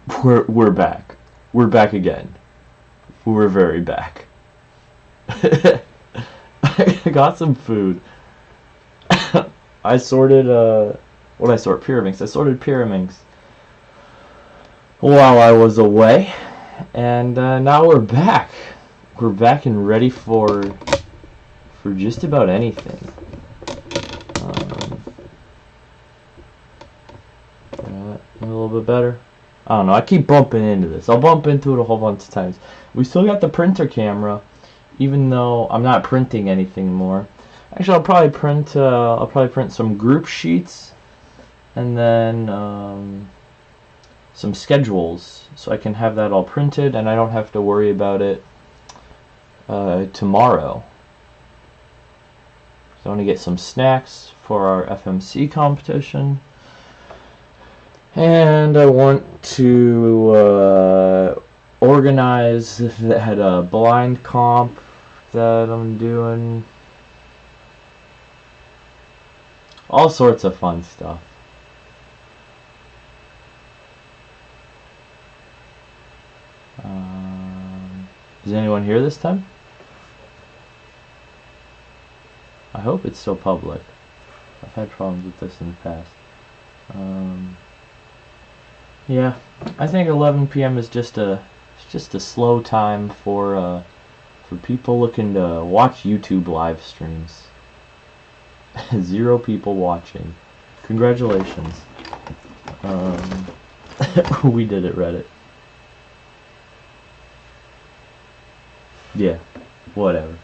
We're back. We're back again. We're very back. I got some food. I sorted what did I sort? Pyraminx. I sorted Pyraminx while I was away, and now we're back. We're back and ready for just about anything. A little bit better. I don't know. I keep bumping into this. I'll bump into it a whole bunch of times. We still got the printer camera, even though I'm not printing anything more. Actually, I'll probably print some group sheets, and then some schedules, so I can have that all printed, and I don't have to worry about it tomorrow. So I want to get some snacks for our FMC competition. And I want to organize that blind comp that I'm doing. All sorts of fun stuff. Is anyone here this time? I hope it's still public. I've had problems with this in the past. Yeah, I think 11 p.m. is just a slow time for people looking to watch YouTube live streams. 0 people watching. Congratulations. We did it, Reddit. Yeah, whatever.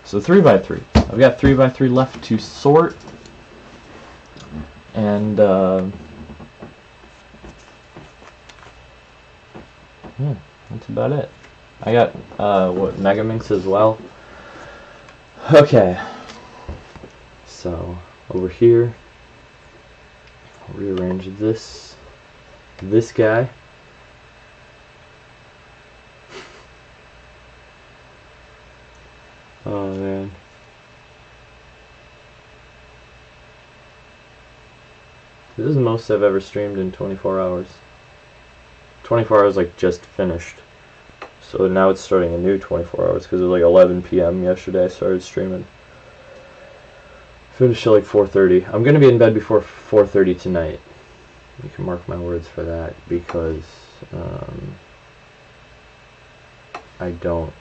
So 3x3. I've got 3x3 left to sort. And that's about it. I got Megaminx as well. Okay, so over here, I'll rearrange this guy. Oh man. This is the most I've ever streamed in 24 hours. 24 hours like just finished. So now it's starting a new 24 hours because it was like 11 p.m. yesterday I started streaming. Finished at like 4:30. I'm going to be in bed before 4:30 tonight. You can mark my words for that because I don't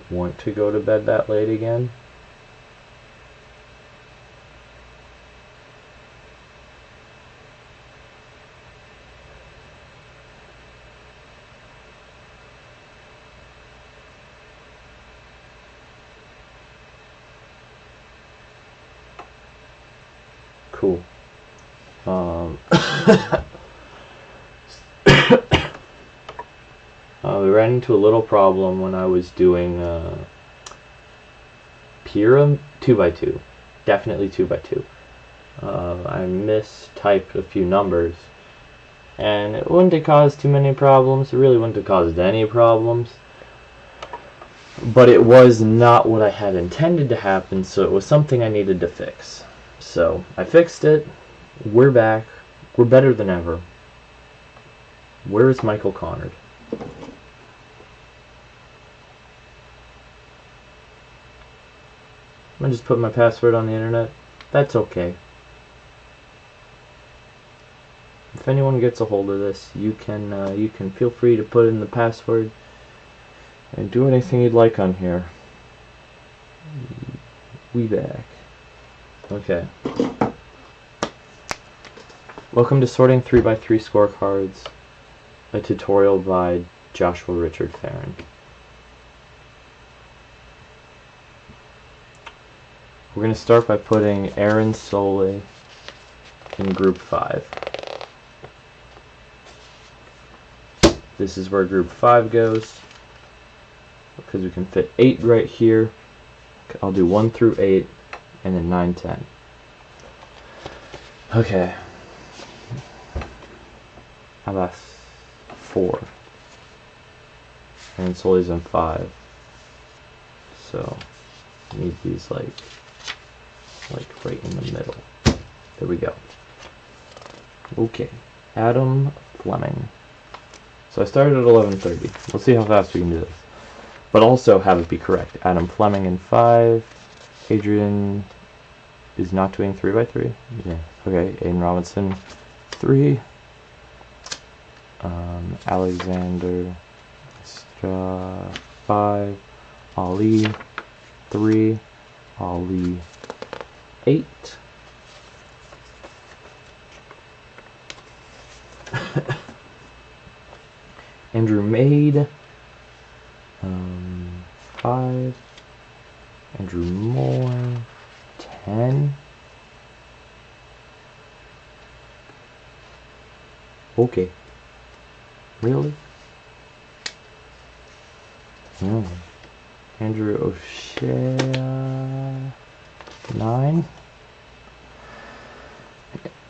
want to go to bed that late again. Cool. We ran into a little problem when I was doing Pyram 2x2. Definitely 2x2. I mistyped a few numbers, and it wouldn't have caused too many problems. It really wouldn't have caused any problems. But it was not what I had intended to happen, so it was something I needed to fix. So I fixed it. We're back. We're better than ever. Where is Michael Connard? I'm gonna just put my password on the internet. That's okay. If anyone gets a hold of this, you can feel free to put in the password and do anything you'd like on here. We back. Okay. Welcome to Sorting 3x3 Scorecards, a tutorial by Joshua Richard Farron. We're going to start by putting Aaron Soley in group 5. This is where group 5 goes, because we can fit 8 right here. I'll do 1 through 8, and then 9, 10. Okay. How about 4? And Solly's in 5. So, I need these like right in the middle. There we go. Okay, Adam Fleming. So I started at 11:30. We'll see how fast we can do this. But also have it be correct. Adam Fleming in 5. Adrian is not doing 3x3. Yeah. Okay. Aiden Robinson 3. Alexander 5. Ali 3. Ali 8. Andrew Maid 5. Andrew Moore 10. Okay. Really? Andrew O'Shea 9.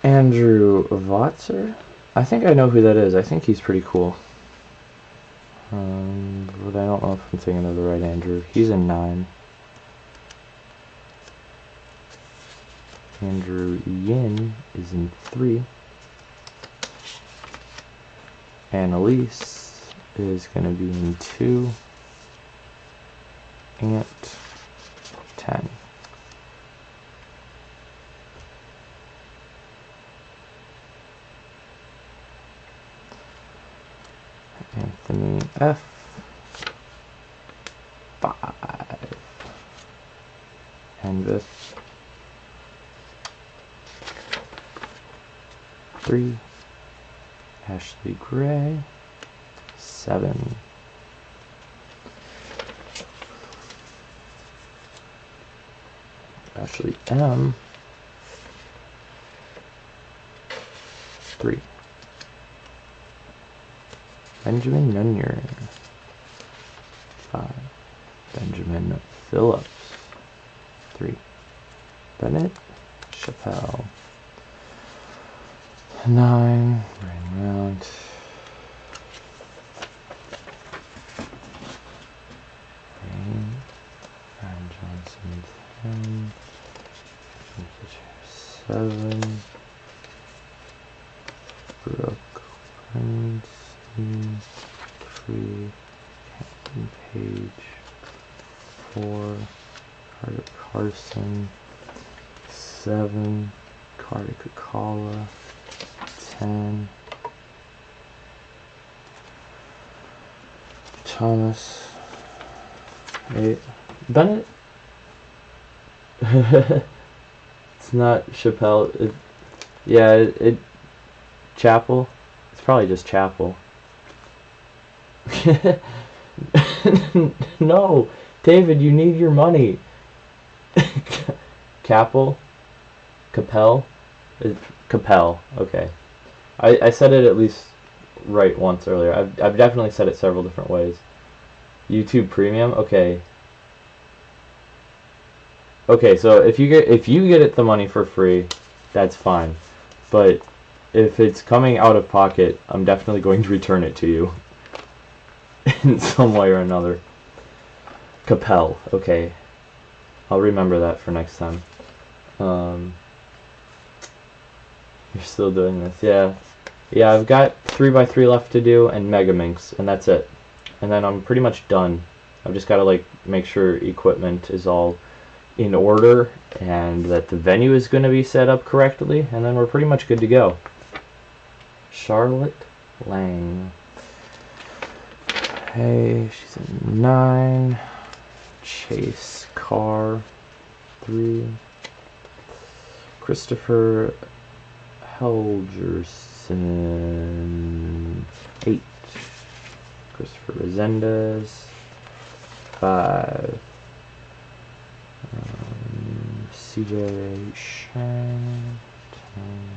Andrew Votzer. I think I know who that is. I think he's pretty cool. But I don't know if I'm thinking of the right Andrew. He's in 9. Andrew Yin is in 3. Annalise is going to be in 2. Ant 10. Anthony F 5. Envis 3. Ashley Gray 7. Ashley M 3. Benjamin Nunyer 5. Benjamin Phillips 3. Bennett Chappelle 9. Brian Mount 8. Ryan Johnson 10. 7. Brooke Weinstein 3. Captain Page 4. Carter Carson 7. Carter Kakala 10. Thomas 8. Bennett. It's not Chappelle. It Chapel. It's probably just Chapel. No, David, you need your money. Capel. Capel. Capel. Okay. I said it at least right once earlier. I've definitely said it several different ways. YouTube Premium. Okay. Okay, so if you get it the money for free, that's fine. But if it's coming out of pocket, I'm definitely going to return it to you in some way or another. Capel. Okay. I'll remember that for next time. You're still doing this. Yeah. Yeah, I've got 3x3 left to do and Megaminx, and that's it. And then I'm pretty much done. I've just got to like make sure equipment is all in order and that the venue is going to be set up correctly, and then we're pretty much good to go. Charlotte Lang. Hey, she's a 9. Chase Carr 3. Christopher Helgerson 8. Christopher Resendez 5. CJ Shang 10.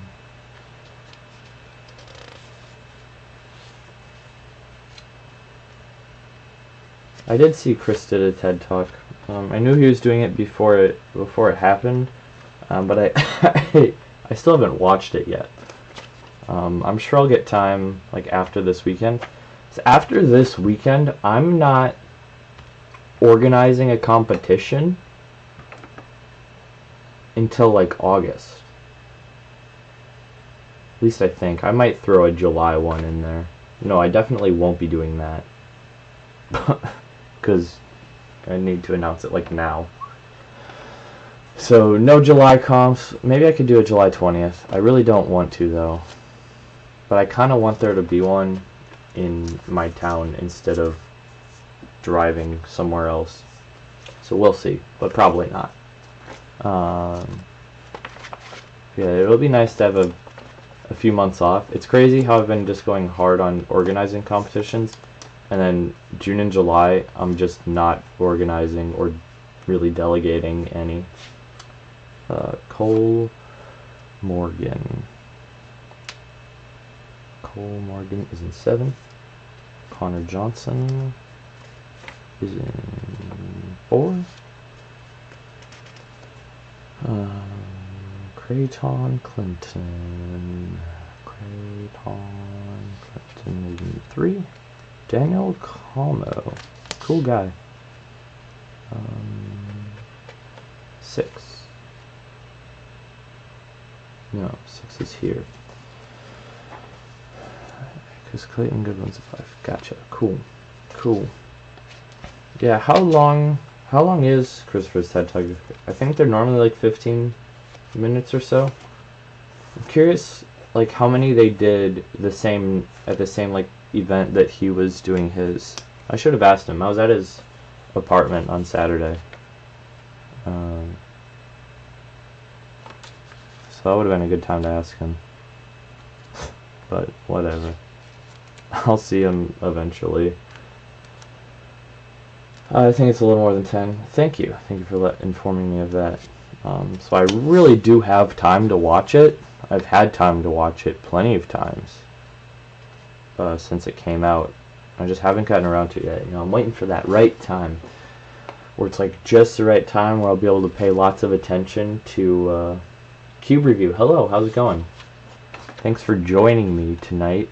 I did see Chris did a TED Talk. I knew he was doing it before it happened, but I still haven't watched it yet. I'm sure I'll get time like after this weekend. So after this weekend, I'm not organizing a competition until like August. At least I think. I might throw a July one in there. No, I definitely won't be doing that. Because I need to announce it like now. So no July comps. Maybe I could do a July 20th. I really don't want to though. But I kind of want there to be one in my town instead of driving somewhere else. So we'll see, but probably not. Yeah, it'll be nice to have a few months off. It's crazy how I've been just going hard on organizing competitions, and then June and July I'm just not organizing or really delegating any. Cole Morgan is in 7th. Connor Johnson is in 4th. Creighton Clinton is in 3. Daniel Calmo, cool guy. 6. No, 6 is here. Because Clayton Goodwin's a 5. Gotcha. Cool. Yeah, how long is Christopher's TED Talk? I think they're normally like 15 minutes or so. I'm curious like how many they did at the same like event that he was doing his. I should have asked him. I was at his apartment on Saturday. So that would have been a good time to ask him. But whatever. I'll see him eventually. I think it's a little more than 10. Thank you for informing me of that. So I really do have time to watch it. I've had time to watch it plenty of times since it came out. I just haven't gotten around to it yet. You know, I'm waiting for that right time where it's like just the right time where I'll be able to pay lots of attention to Cube Review. Hello, how's it going? Thanks for joining me tonight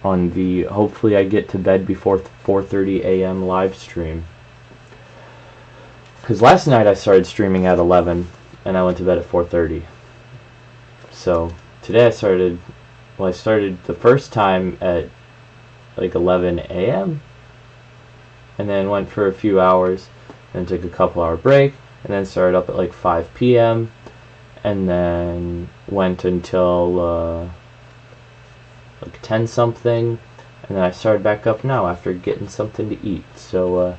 on the hopefully I get to bed before 4:30 a.m. live stream. Because last night I started streaming at 11 and I went to bed at 4:30. So today I started the first time at like 11 a.m. and then went for a few hours and took a couple hour break and then started up at like 5 p.m. and then went until like 10 something, and then I started back up now after getting something to eat. So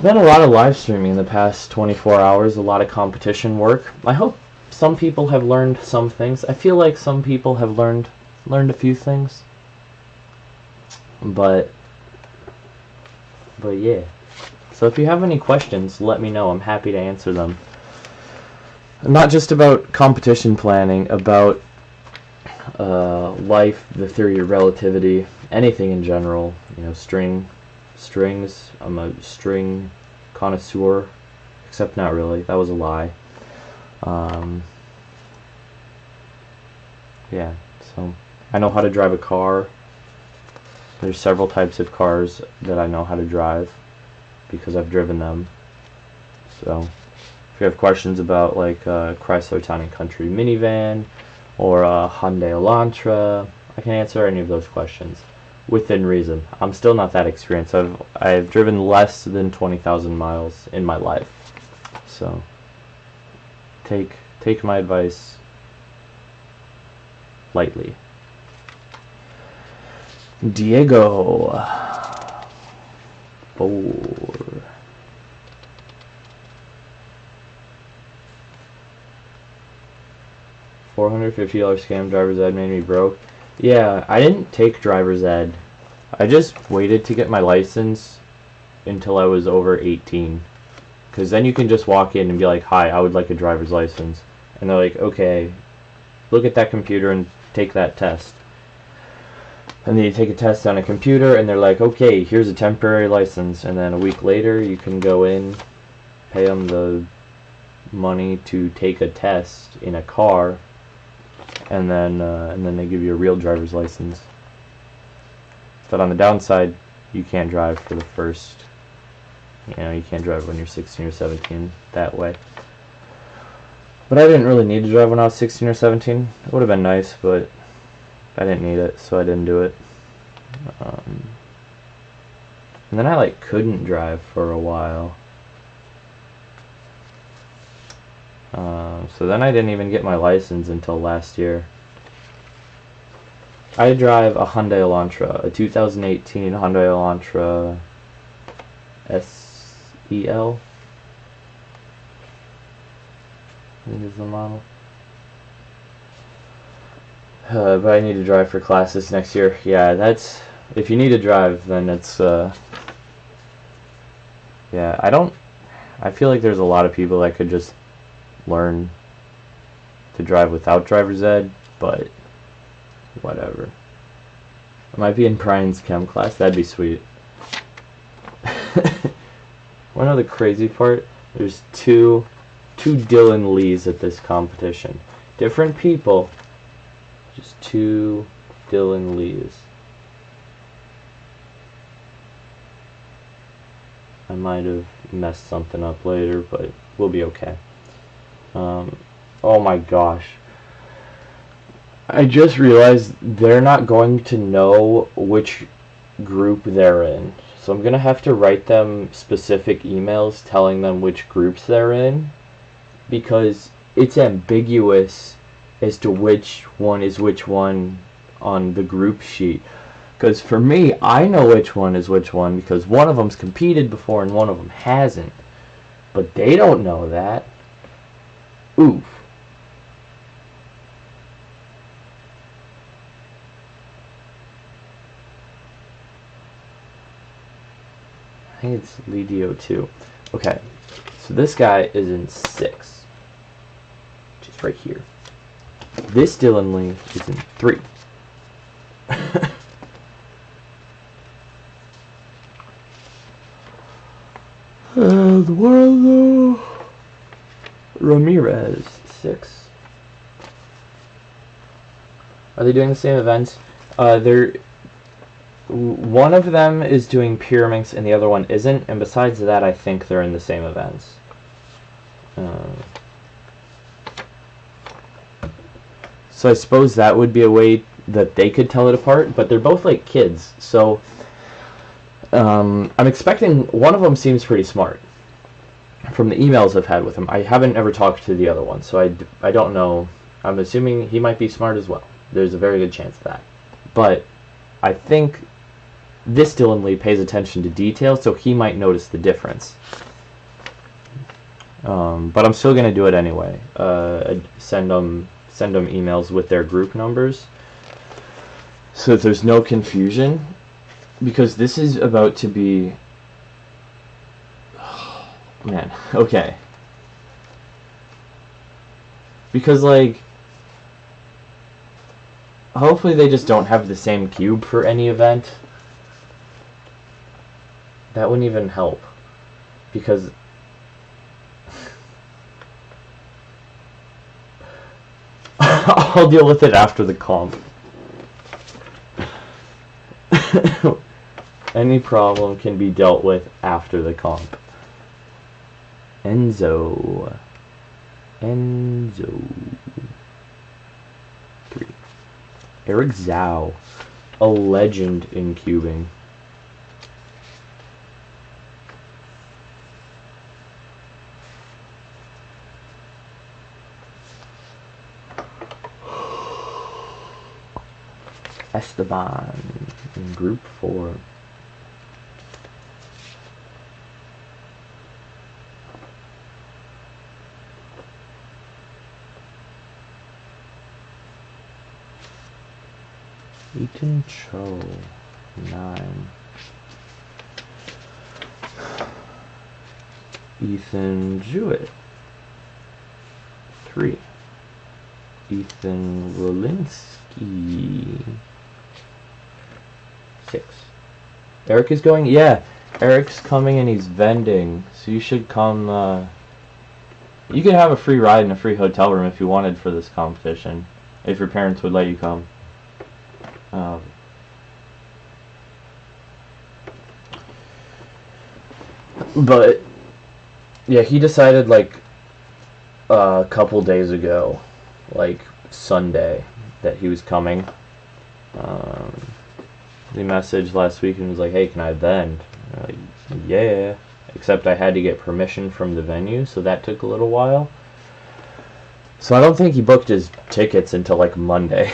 been a lot of live streaming in the past 24 hours, a lot of competition work. I hope some people have learned some things. I feel like some people have learned a few things. But yeah. So if you have any questions, let me know. I'm happy to answer them. Not just about competition planning, about life, the theory of relativity, anything in general. You know, strings. I'm a string connoisseur, except not really. That was a lie. Yeah, so I know how to drive a car. There's several types of cars that I know how to drive because I've driven them. So if you have questions about like Chrysler Town & Country minivan or Hyundai Elantra, I can answer any of those questions within reason. I'm still not that experienced. I've driven less than 20,000 miles in my life. So take my advice lightly. Diego 4. $450 scam driver's ed made me broke. Yeah, I didn't take driver's ed. I just waited to get my license until I was over 18. Because then you can just walk in and be like, hi, I would like a driver's license. And they're like, okay, look at that computer and take that test. And then you take a test on a computer and they're like, okay, here's a temporary license. And then a week later you can go in, pay them the money to take a test in a car, and then they give you a real driver's license. But on the downside, you can't drive for the first, you can't drive when you're 16 or 17 that way. But I didn't really need to drive when I was 16 or 17. It would have been nice, but I didn't need it, so I didn't do it. And then I like couldn't drive for a while. So then I didn't even get my license until last year. I drive a Hyundai Elantra, a 2018 Hyundai Elantra SEL. I think is the model. But I need to drive for classes next year. Yeah, that's... If you need to drive, then it's... Yeah, I feel like there's a lot of people that could just learn to drive without driver's ed, but whatever. I might be in Brian's chem class. That'd be sweet. Wanna know the crazy part? There's two Dylan Lees at this competition. Different people, just two Dylan Lees. I might have messed something up later, but we'll be okay. Oh my gosh. I just realized they're not going to know which group they're in. So I'm going to have to write them specific emails telling them which groups they're in, because it's ambiguous as to which one is which one on the group sheet. Because for me, I know which one is which one because one of them's competed before and one of them hasn't. But they don't know that. Oof. I think it's Lidio 2. Okay, so this guy is in 6. Just right here. This Dylan Lee is in 3. Eduardo Ramirez, 6. Are they doing the same events? One of them is doing Pyraminx and the other one isn't, and besides that, I think they're in the same events. So I suppose that would be a way that they could tell it apart, but they're both like kids, so I'm expecting one of them seems pretty smart from the emails I've had with him. I haven't ever talked to the other one, so I don't know. I'm assuming he might be smart as well. There's a very good chance of that. But I think this Dylan Lee pays attention to detail, so he might notice the difference. But I'm still going to do it anyway. Send them emails with their group numbers so that there's no confusion. Because this is about to be... Oh, man, okay. Because, like... Hopefully they just don't have the same cube for any event. That wouldn't even help. Because... I'll deal with it after the comp. Any problem can be dealt with after the comp. Enzo. 3. Eric Zhao, a legend in cubing. Esteban in group 4. Ethan Cho, 9. Ethan Jewett, 3. Ethan Walensky, 6. Eric is going? Yeah, Eric's coming and he's vending, so you should come. You could have a free ride and a free hotel room if you wanted for this competition, if your parents would let you come. But yeah, he decided like a couple days ago, like Sunday, that he was coming. He messaged last week and was like, hey, can I vend? Like, yeah. Except I had to get permission from the venue, so that took a little while. So I don't think he booked his tickets until like Monday.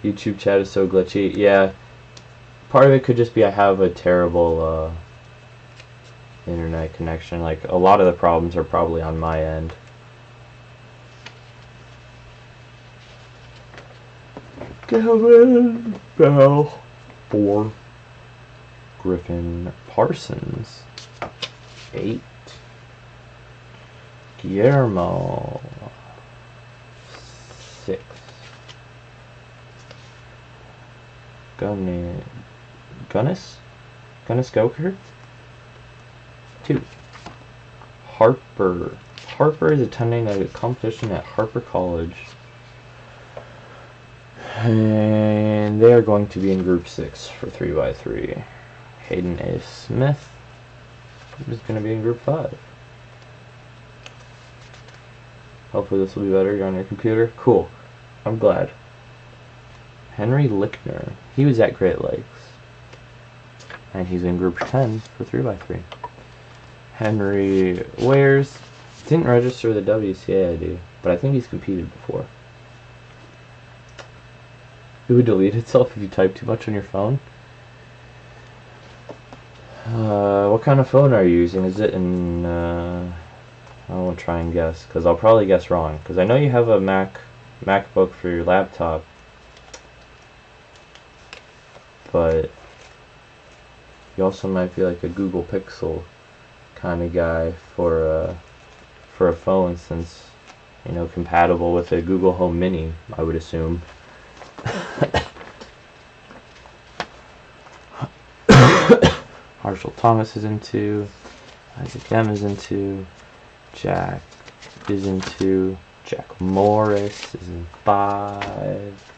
YouTube chat is so glitchy. Yeah, part of it could just be I have a terrible internet connection. Like, a lot of the problems are probably on my end. Kevin Bell. 4. Griffin Parsons. 8. Guillermo. 6. Gunnis Goker. 2. Harper. Harper is attending a competition at Harper College. And they are going to be in Group 6 for 3x3. Hayden A. Smith is going to be in Group 5. Hopefully this will be better. You're on your computer. Cool. I'm glad. Henry Lickner. He was at Great Lakes. And he's in Group 10 for 3x3. Henry Wares didn't register the WCA ID, but I think he's competed before. It would delete itself if you type too much on your phone. What kind of phone are you using? Is it in... I won't try and guess, because I'll probably guess wrong. Because I know you have a MacBook for your laptop. But you also might be like a Google Pixel kind of guy for a phone, since, you know, compatible with a Google Home Mini, I would assume. Marshall Thomas is into, Isaac M is into, Jack is into, Jack Morris is in 5.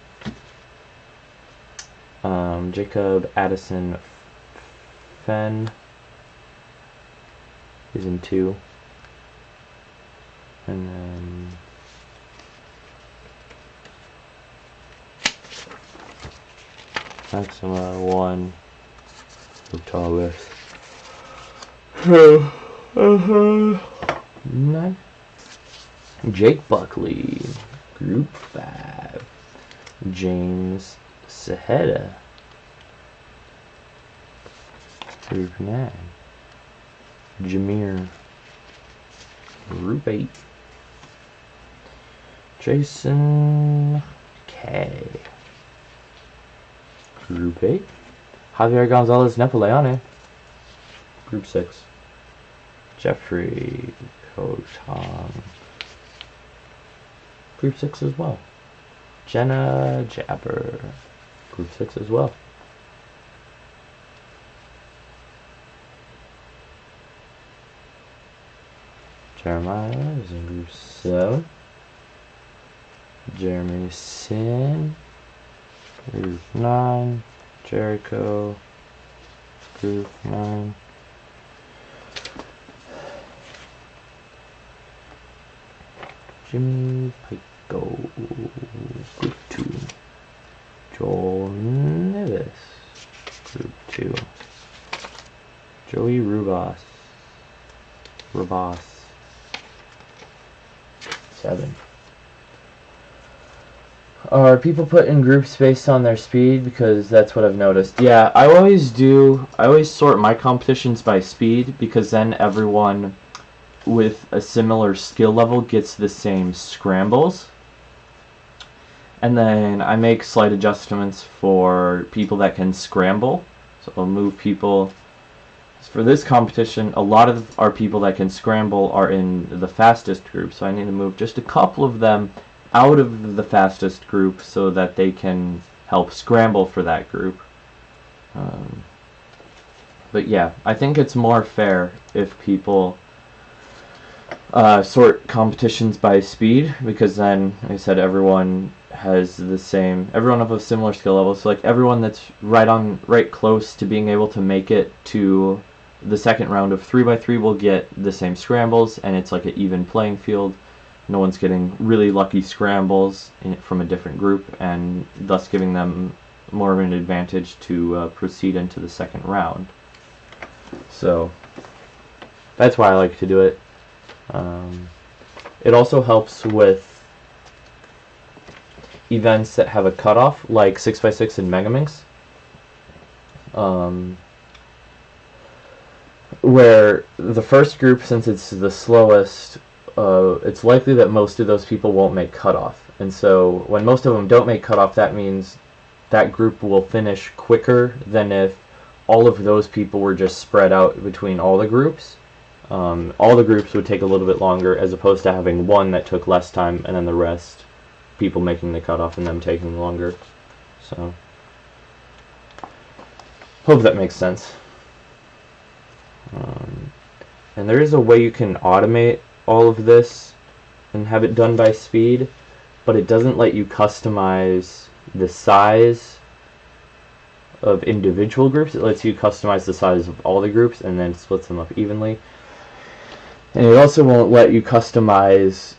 Jacob Addison Fenn is in 2. And then Maxima 1. Thomas. 9. Jake Buckley, Group 5. James Saheda, Group 9. Jameer, Group 8. Jason K, Group 8. Javier Gonzalez Napoleone, Group 6. Jeffrey Kochang, Group 6 as well. Jenna Jabber, Group 6 as well. Jeremiah is in Group 7. Jeremy Sin, Group 9. Jericho, Group 9. Jimmy Pico, Group 2. Joel Nevis, Group 2. Joey Rubas, 7. Are people put in groups based on their speed? Because that's what I've noticed. Yeah, I always do. I always sort my competitions by speed, because then everyone with a similar skill level gets the same scrambles. And then I make slight adjustments for people that can scramble. So I'll move people. For this competition, a lot of our people that can scramble are in the fastest group, so I need to move just a couple of them out of the fastest group so that they can help scramble for that group. But yeah, I think it's more fair if people sort competitions by speed, because then, like I said, everyone has everyone of a similar skill level. So like everyone that's right close to being able to make it to the second round of 3x3 will get the same scrambles, and it's like an even playing field. No one's getting really lucky scrambles from a different group, and thus giving them more of an advantage to proceed into the second round. So that's why I like to do it. It also helps with events that have a cutoff, like 6x6 and Megaminx, where the first group, since it's the slowest, it's likely that most of those people won't make cutoff. And so when most of them don't make cutoff, that means that group will finish quicker than if all of those people were just spread out between all the groups. All the groups would take a little bit longer, as opposed to having one that took less time and then the rest people making the cutoff and them taking longer. So hope that makes sense. And there is a way you can automate all of this and have it done by speed, but it doesn't let you customize the size of individual groups. It lets you customize the size of all the groups and then splits them up evenly. And it also won't let you customize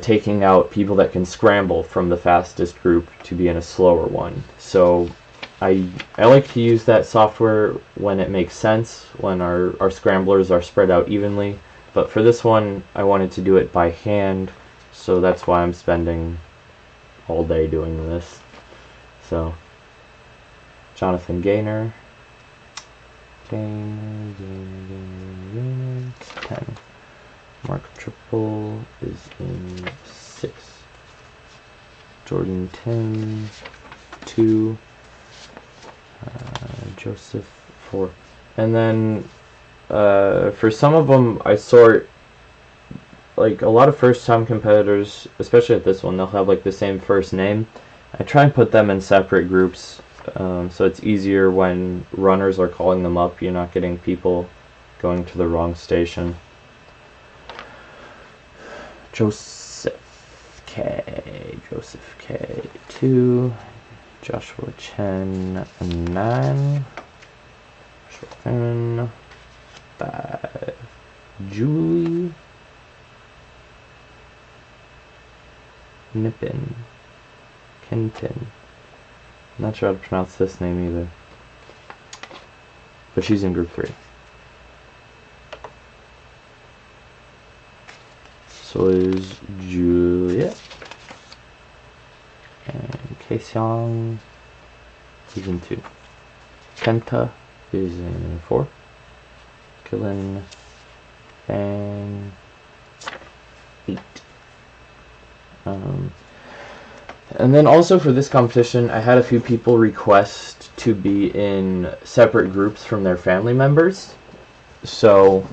taking out people that can scramble from the fastest group to be in a slower one. So I like to use that software when it makes sense, when our scramblers are spread out evenly. But for this one, I wanted to do it by hand, so that's why I'm spending all day doing this. So, Jonathan Gaynor. 10. Mark Triple is in 6. Jordan 10. 2. Joseph 4. And then for some of them I sort, like a lot of first time competitors, especially at this one, they'll have like the same first name. I try and put them in separate groups, so it's easier when runners are calling them up. You're not getting people going to the wrong station. Joseph K. 2. Joshua Chen 9. Joshua 5. Julie Nippin. Kenton. Not sure how to pronounce this name either. But she's in group 3. So is Julia. And Kaesong is in 2. Kenta is in 4. Killen Bang 8. And then also for this competition, I had a few people request to be in separate groups from their family members. So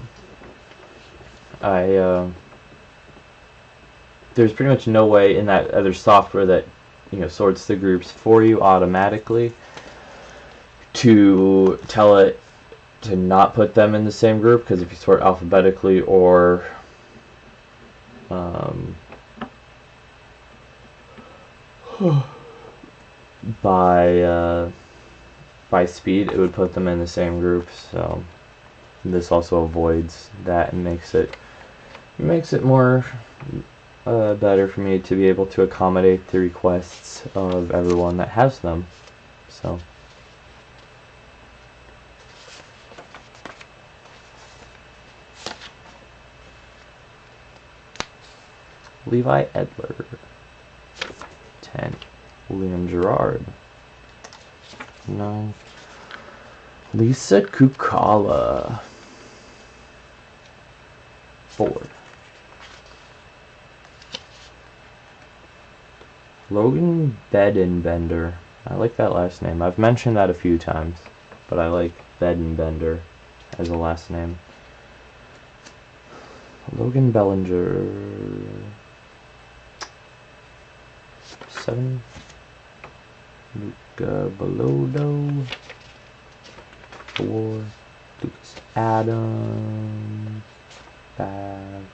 there's pretty much no way in that other software that sorts the groups for you automatically to tell it to not put them in the same group, because if you sort alphabetically or by speed, it would put them in the same group. So this also avoids that and makes it more better for me to be able to accommodate the requests of everyone that has them. So Levi Edler 10. William Gerard 9. Lisa Kukala 4. Logan Bedenbender. I like that last name. I've mentioned that a few times, but I like Bedenbender as a last name. Logan Bellinger 7. Luca Belodo 4. Lucas Adams 5.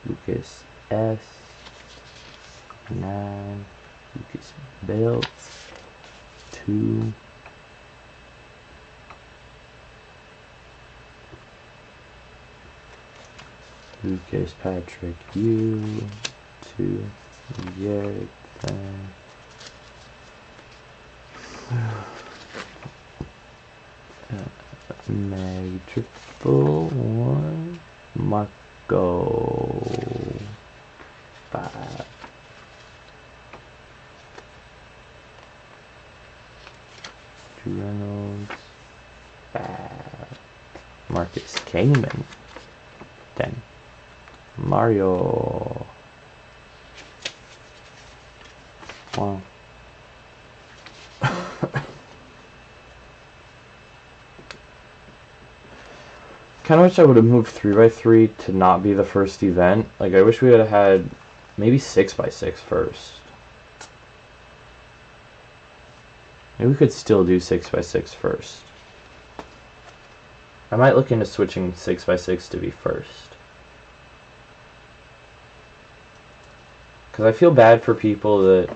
Lucas S. 9. Lucas Belts 2. Lucas Patrick U 2. Garrett Mag triple 1. Marco 5. Reynolds 5. Marcus Kamen 10. Mario 1. Kind of wish I would have moved 3x3 to not be the first event. Like, I wish we would have had maybe 6x6 first. Maybe we could still do 6x6 first. I might look into switching 6x6 to be first. Because I feel bad for people that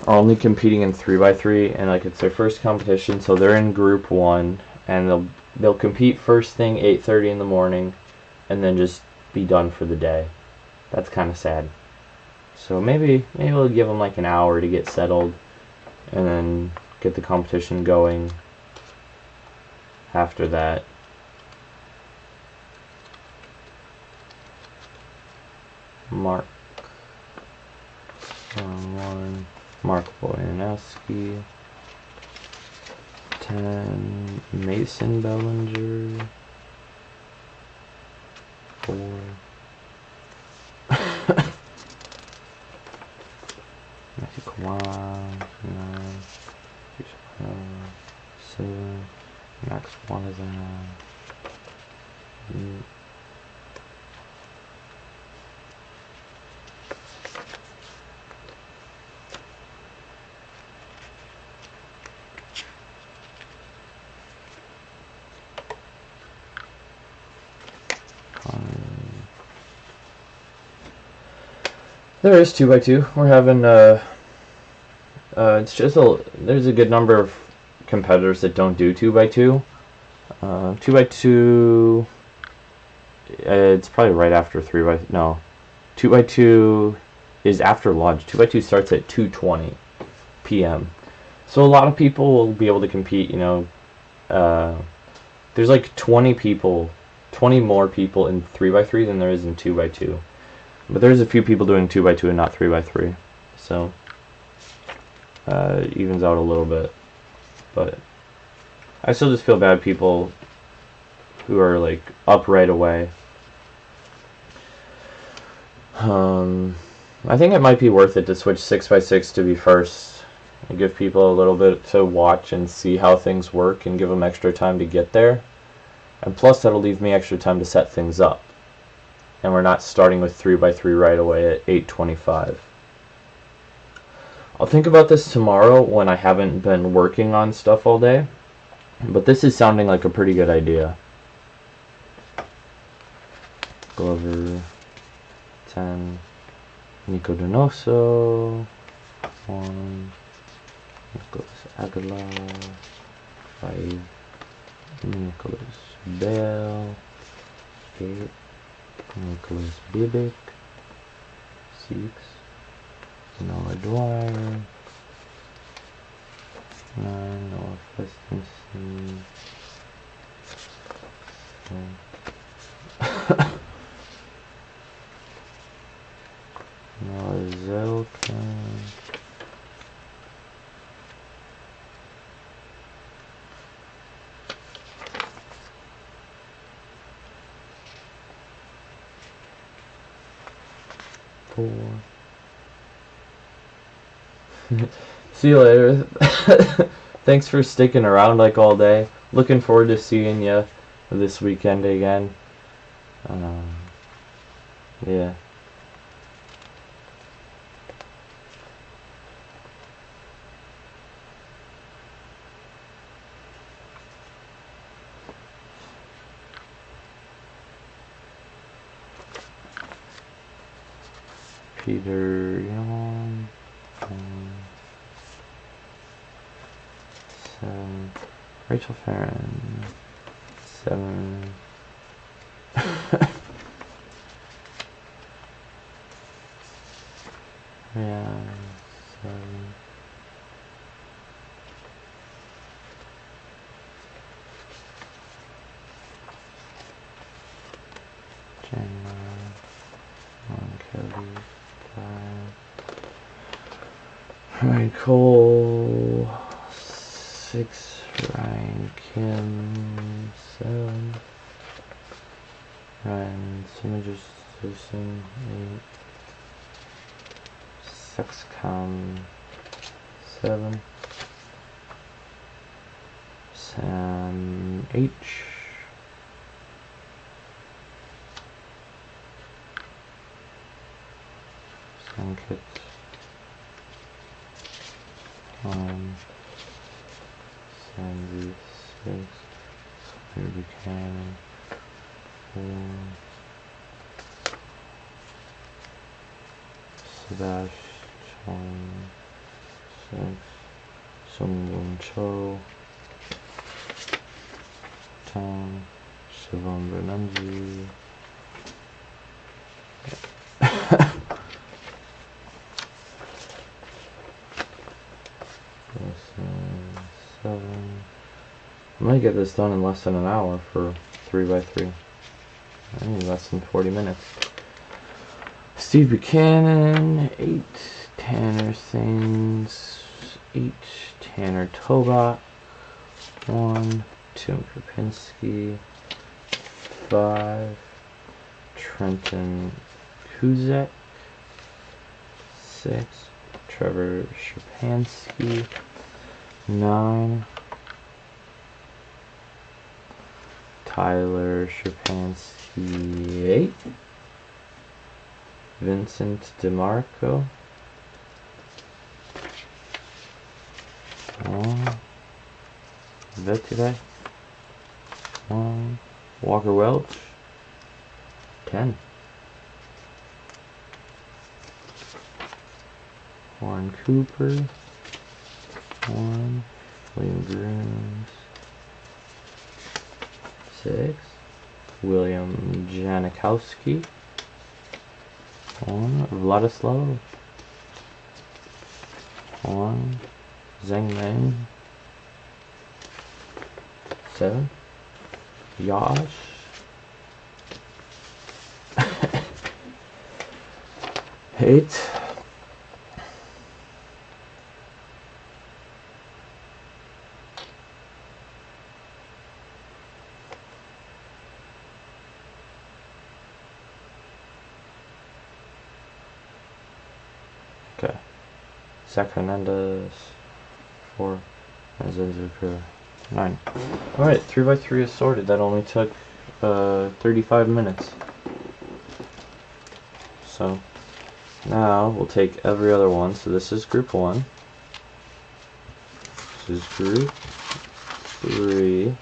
are only competing in 3x3 and like it's their first competition, so they're in group 1 and they'll compete first thing 8:30 in the morning and then just be done for the day. That's kind of sad. So maybe we'll give them like an hour to get settled and then get the competition going after that. Mark 1. Mark Boyanowski 10. Mason Bellinger 4. Matthew Kwan 9. 7. Max Wanazan 8. There is 2x2. We're having it's just there's a good number of competitors that don't do 2x2. 2x2 it's probably right after 2x2 is after lunch. 2x2 starts at 2:20 p.m. So a lot of people will be able to compete, you know. There's like 20 more people in 3x3 than there is in 2x2. But there's a few people doing 2x2 and not 3x3. So evens out a little bit. But I still just feel bad people who are like up right away. I think it might be worth it to switch 6x6 to be first and give people a little bit to watch and see how things work and give them extra time to get there. And plus that'll leave me extra time to set things up. And we're not starting with 3x3 right away at 8:25. I'll think about this tomorrow when I haven't been working on stuff all day. But this is sounding like a pretty good idea. Glover 10. Nico Donoso 1. Nicholas Aguilar 5. Nicholas Bell 8. Nicholas Bibic 6. Noah Dwyer 9. Noah Festenson 7. Noah Zelkin 4. See you later. Thanks for sticking around like all day. Looking forward to seeing you this weekend again. Yeah. Peter Young. 7. Rachel Farron. 7. Yeah, 7. Jenna. 1. Kelly. 5. Ryan Cole. 6. Ryan Kim. 7. Ryan Simagers. 8. Sexcom. 7. Sam H. Sam Kit. 1. Sandy 6. Square Buchanan. 4. Sebastian 6. Sungwon Cho. 10. Siobhan Benenzi. 7. I might get this done in less than an hour for 3x3. I need less than 40 minutes. Steve Buchanan, 8. Tanner Thanes, 8. Tanner Tobak, 1. Tim Krupinski, 5. Trenton Kuzek, 6. Trevor Shapansky, 9. Tyler Shapansky, 8. Vincent DeMarco, 1. Is that today? 1. Walker Welch, 10. Warren Cooper, 1. William Grooms, 6. William Janikowski, 1. Vladislav, 1. Zheng Meng, 7. Yash, 8. Okay. Zach Hernandez, 4. And Zenzuka, 9. Alright, 3x3 is sorted. That only took 35 minutes. So now we'll take every other one. So this is group 1. This is group 3.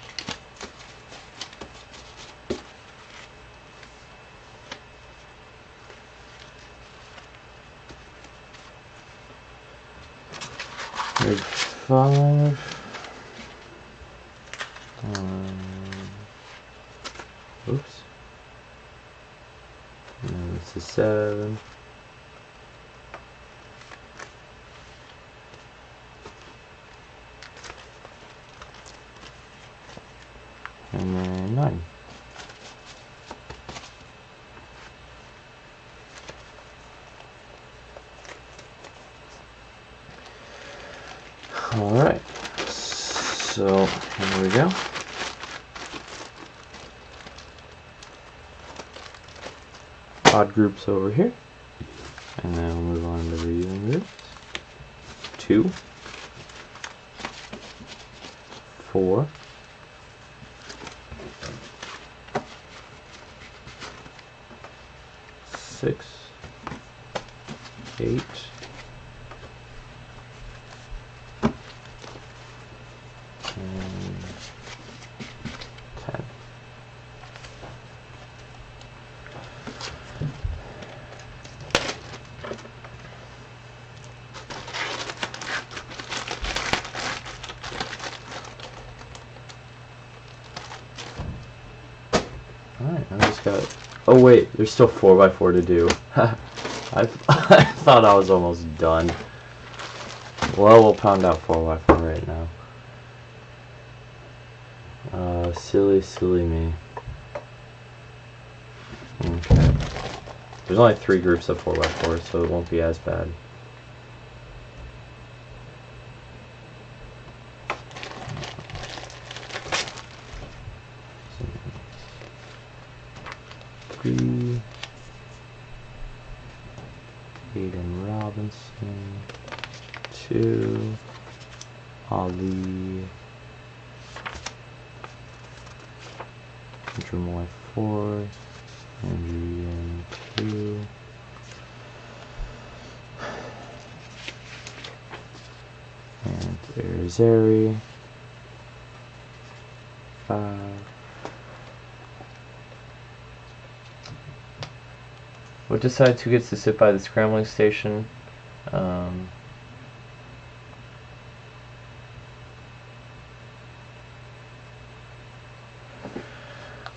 Group 5. Oops. And this is 7. And then 9. Alright, so here we go. Odd groups over here. And then we'll move on to the even groups. 2, 4, 6, 8, 10. Alright, I just got... Oh wait, there's still 4x4 to do. I thought I was almost done. Well, we'll pound out 4x4 right now. Silly me. Okay. There's only 3 groups of 4x4, so it won't be as bad. Aiden Robinson, 2, Ali, Jamal 4, and 2, and Arizari, 5. What decides who gets to sit by the scrambling station?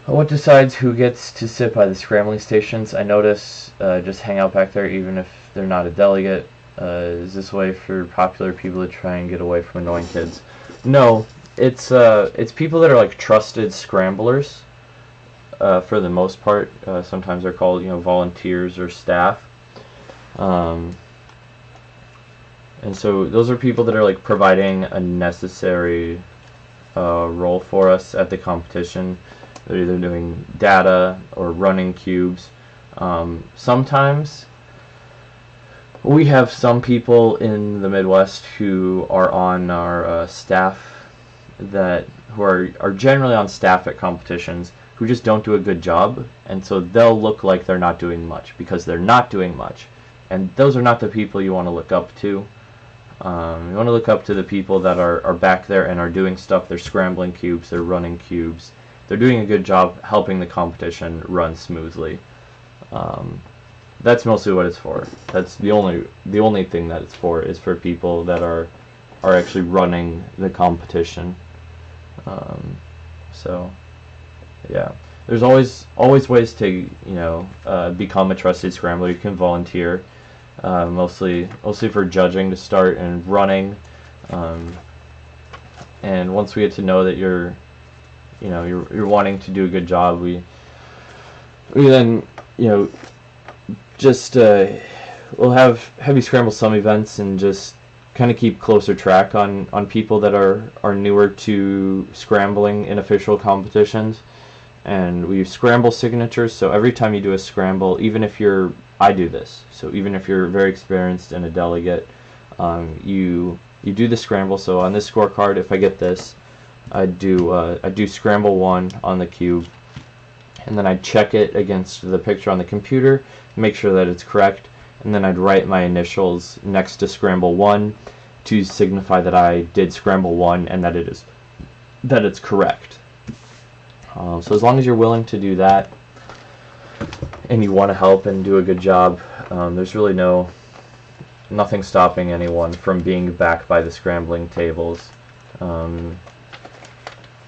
What decides who gets to sit by the scrambling stations? I notice just hang out back there even if they're not a delegate. Is this way for popular people to try and get away from annoying kids? No, it's people that are like trusted scramblers. For the most part, sometimes they're called, volunteers or staff, and so those are people that are like providing a necessary role for us at the competition. They're either doing data or running cubes. Sometimes we have some people in the Midwest who are on our staff who are generally on staff at competitions, who just don't do a good job, and so they'll look like they're not doing much because they're not doing much, and those are not the people you want to look up to. You want to look up to the people that are back there and are doing stuff. They're scrambling cubes, they're running cubes, they're doing a good job helping the competition run smoothly. That's mostly what it's for. That's the only thing that it's for, is for people that are actually running the competition. So yeah, there's always ways to become a trusted scrambler. You can volunteer, mostly for judging to start and running, and once we get to know that you're wanting to do a good job, we then just we'll have you scramble some events and just kind of keep closer track on people that are newer to scrambling in official competitions. And we use scramble signatures, so every time you do a scramble, even if I do this, so even if you're very experienced and a delegate, you do the scramble. So on this scorecard, if I get this, I do scramble 1 on the cube, and then I'd check it against the picture on the computer, make sure that it's correct, and then I'd write my initials next to scramble 1 to signify that I did scramble 1 and that it's correct. So as long as you're willing to do that and you want to help and do a good job, there's really nothing stopping anyone from being back by the scrambling tables.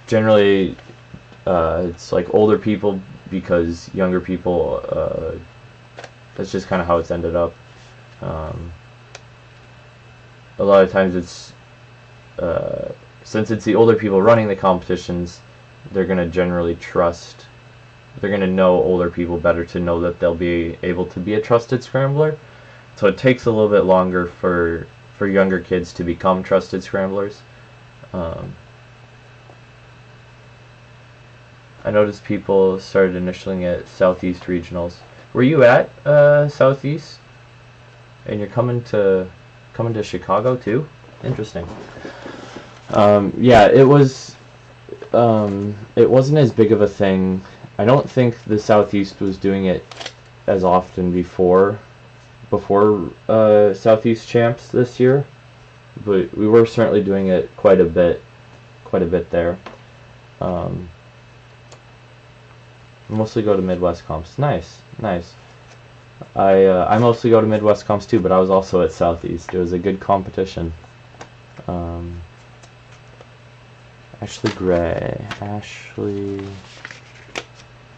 Generally, it's like older people, because younger people, that's just kind of how it's ended up. A lot of times it's since it's the older people running the competitions, they're going to generally they're going to know older people better to know that they'll be able to be a trusted scrambler. So it takes a little bit longer for younger kids to become trusted scramblers. I noticed people started initialing at Southeast Regionals. Were you at Southeast? And you're coming to Chicago too? Interesting. Yeah, it wasn't as big of a thing. I don't think the Southeast was doing it as often before Southeast Champs this year, but we were certainly doing it quite a bit there. Mostly go to Midwest comps. Nice. I mostly go to Midwest comps too, but I was also at Southeast. It was a good competition. Ashley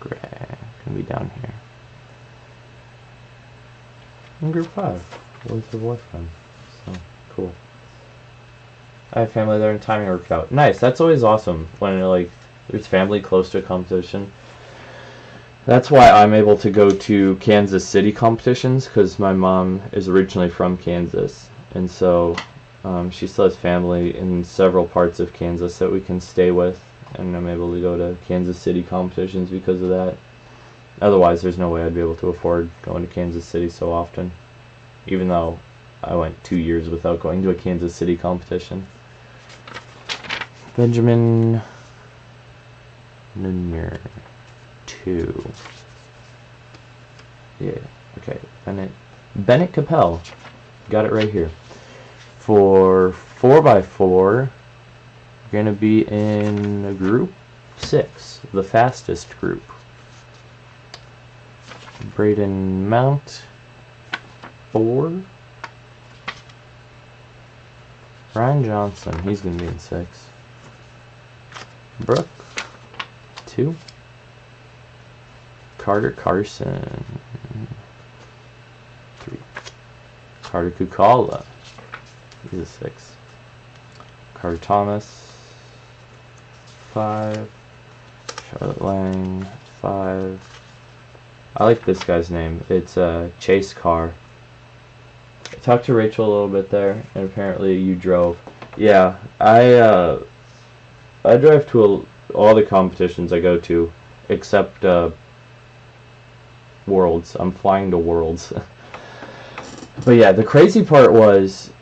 Gray. Gonna be down here. In group 5 with her boyfriend. So, cool. I have family there and timing worked out. Nice, that's always awesome when like there's family close to a competition. That's why I'm able to go to Kansas City competitions, because my mom is originally from Kansas. And so she still has family in several parts of Kansas that we can stay with. And I'm able to go to Kansas City competitions because of that. Otherwise, there's no way I'd be able to afford going to Kansas City so often. Even though I went 2 years without going to a Kansas City competition. Benjamin Nunner 2. Yeah, okay. Bennett Capel. Got it right here. For 4x4, we're going to be in a group 6, the fastest group. Braden Mount 4. Ryan Johnson, he's going to be in 6. Brooke 2. Carter Carson 3. Carter Kukala, he's a 6. Carter Thomas 5. Charlotte Lang 5. I like this guy's name. It's Chase Carr. I talked to Rachel a little bit there, and apparently you drove. Yeah, I drive to all the competitions I go to, except Worlds. I'm flying to Worlds. But yeah, the crazy part was,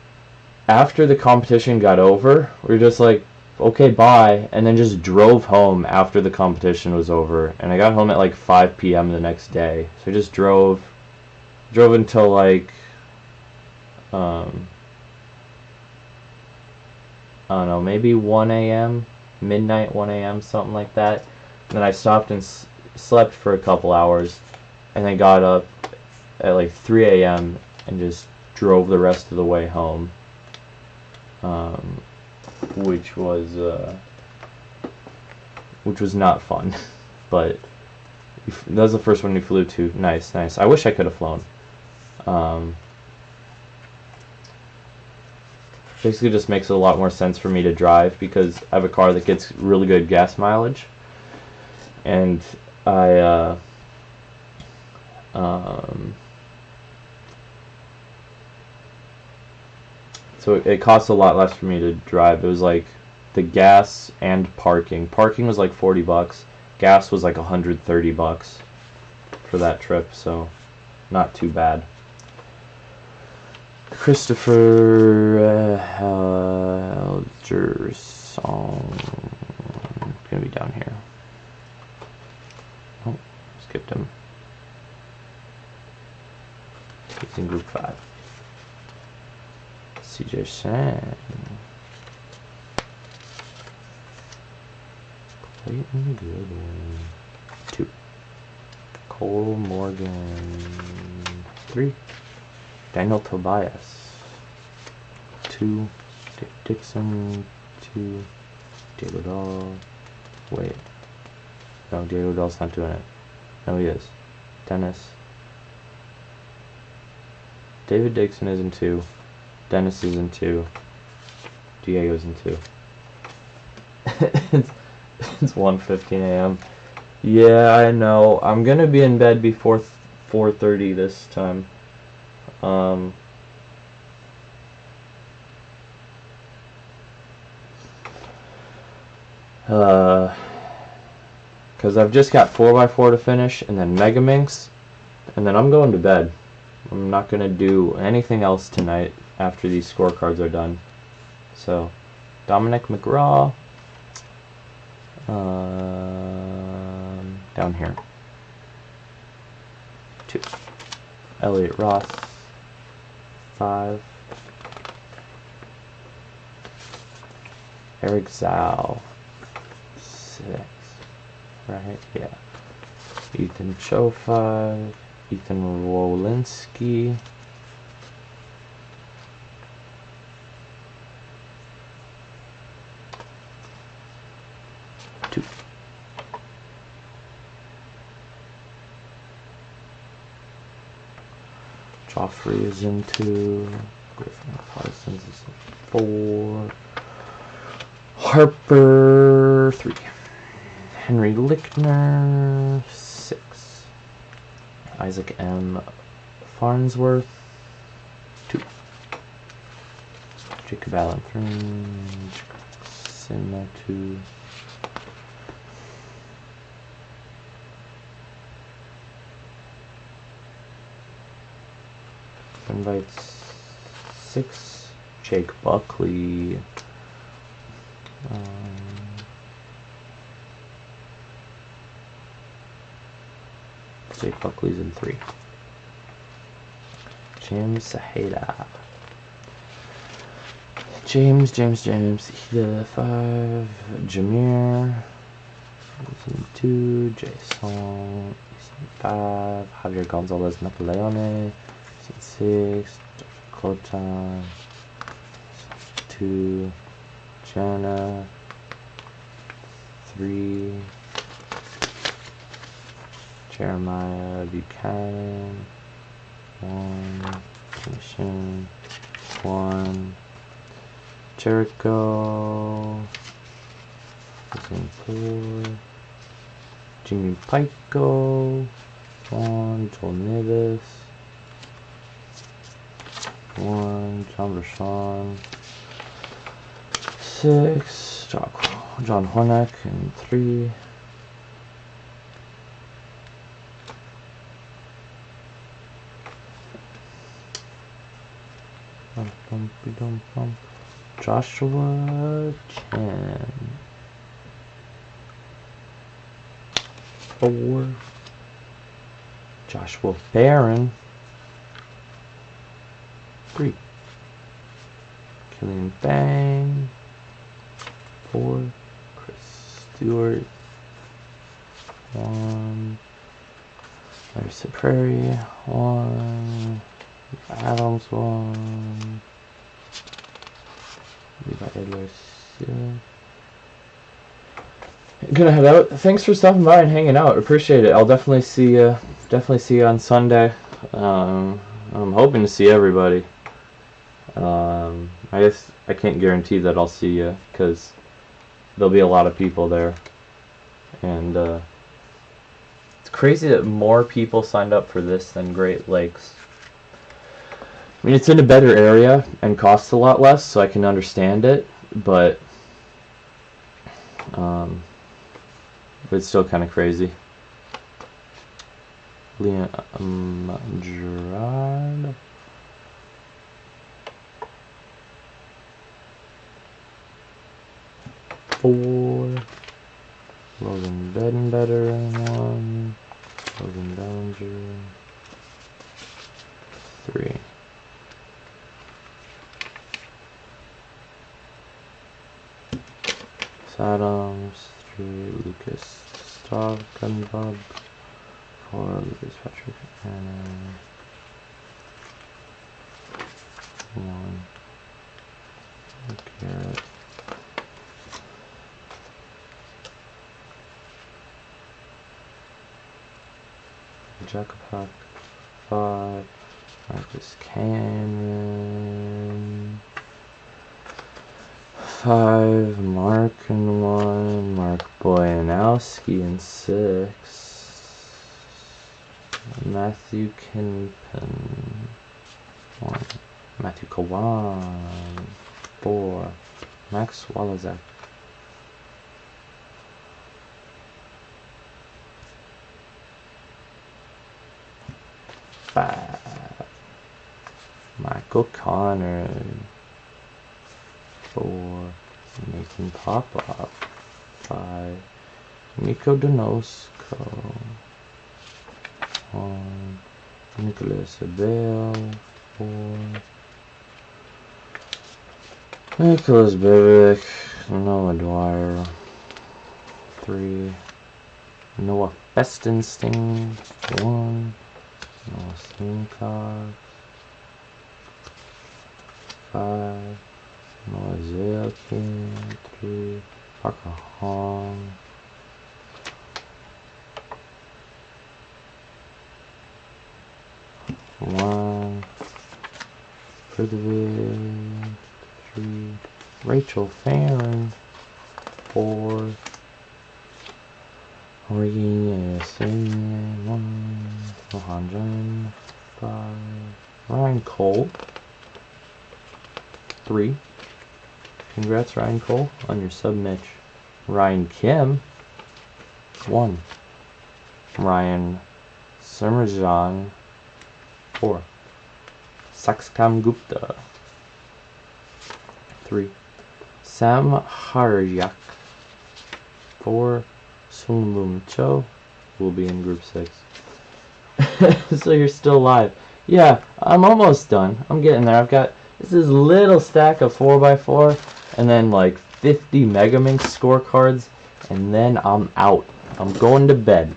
after the competition got over, we were just like, okay, bye, and then just drove home after the competition was over. And I got home at like 5 p.m. the next day. So I just drove until like, I don't know, maybe 1 a.m., midnight, 1 a.m., something like that. And then I stopped and slept for a couple hours, and then got up at like 3 a.m. and just drove the rest of the way home. Which was not fun, but that was the first one we flew to. Nice. I wish I could have flown. Basically, just makes it a lot more sense for me to drive because I have a car that gets really good gas mileage, and so it costs a lot less for me to drive. It was like the gas and parking. Parking was like $40. Gas was like $130 for that trip, so not too bad. Christopher Helgerson. Gonna be down here. Oh, skipped him. He's in group 5. CJ Sang. Clayton Goodwin 2. Cole Morgan 3. Daniel Tobias 2. Dave Dixon 2. Diego Dahl. Wait. No, Diego Dahl's not doing it. No, he is. Dennis. David Dixon is in 2. Dennis is in 2. Diego's in 2. It's 1:15 a.m. Yeah, I know. I'm gonna be in bed before 4:30 this time. Because I've just got 4x4 to finish, and then Mega Minx, and then I'm going to bed. I'm not gonna do anything else tonight after these scorecards are done. So, Dominic McGraw, down here. 2. Elliot Ross, 5. Eric Zhao, 6. Right? Yeah. Ethan Cho, 5. Ethan Wolinski. 2. Joffrey is in 2. Griffin Parsons is in 4. Harper 3. Henry Lickner 6. Isaac M. Farnsworth 2. Jacob Allen 3. Sinma 2. Invites 6. Jake Buckley. Jake Buckley's in 3. James Saheda. James. Ida 5. Jameer. He's in 2. Jason. He's in 5. Javier Gonzalez Napoleone. He's in 6. Cloton. 2. Jana 3. Jeremiah Buchanan 1. Commission 1. Jericho is in 4. Jimmy Pico 1. Joel Nevis 1. John Rashawn 6. John Hornack in 3. Joshua Chen 4. Joshua Barron 3. Killian Bang 4. Chris Stewart 1. Larry Prairie 1. Adams 1. Levi Edwards. Gonna head out. Thanks for stopping by and hanging out. Appreciate it. I'll definitely see you. Definitely see you on Sunday. I'm hoping to see everybody. I guess I can't guarantee that I'll see you because there'll be a lot of people there, and it's crazy that more people signed up for this than Great Lakes. I mean, it's in a better area and costs a lot less, so I can understand it, but it's still kind of crazy. Leon Gerard. Four. Logan Bedenbetter in 1. Logan Bellinger 3. Adams 3. Lucas Gunbug 4. Lucas Patrick and 1. Garrett. Jacopak 5. Marcus Cameron 5. Mark and 1. Mark Boyanowski in 6. Matthew Kinpen 1. Matthew Kawan 4. Max Walazek 5. Michael Connor 4. Nathan Popov 5. Nico Donosco 1. Nicholas Abel 4. Nicholas Bivick, Noah Dwyer 3. Noah Festenstein 1. Noah Steencock 5. Noah Zelkin 3. Parker Hong 1. For the win. 3. Rachel Farron. 4. Origi Yasin. 1. Mohanjan. 5. Ryan Cole. 3. Congrats, Ryan Cole, on your sub niche. Ryan Kim. 1. Ryan Surmajan. 4. Sakskam Gupta. 3. Sam Harjak. 4. Sungbum Cho will be in group 6. So you're still live. Yeah, I'm almost done. I'm getting there. I've got this little stack of 4x4 and then like 50 Megaminx scorecards, and then I'm out. I'm going to bed.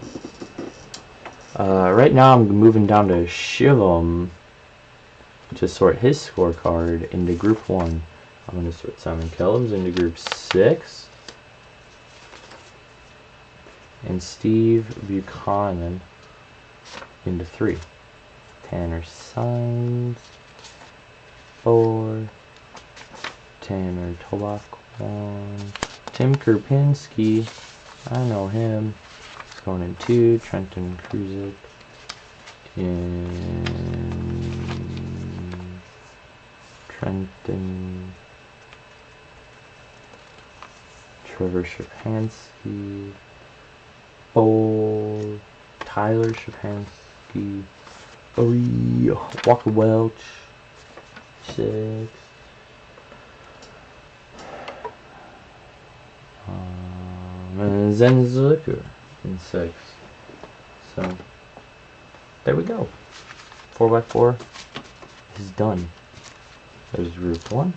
Right now I'm moving down to Shivam to sort his scorecard into group 1. I'm going to sort Simon Kellums into group 6. And Steve Buchanan into 3. Tanner Signs 4. Tanner Tobak 1. Tim Kerpinski, I know him. He's going in 2. Trenton Kruzik in Trenton. Trevor Shapansky 4. Tyler Shapansky 3. Walker Welch 6. And Zen Zucker in 6. So there we go. 4x4 is done. There's group 1.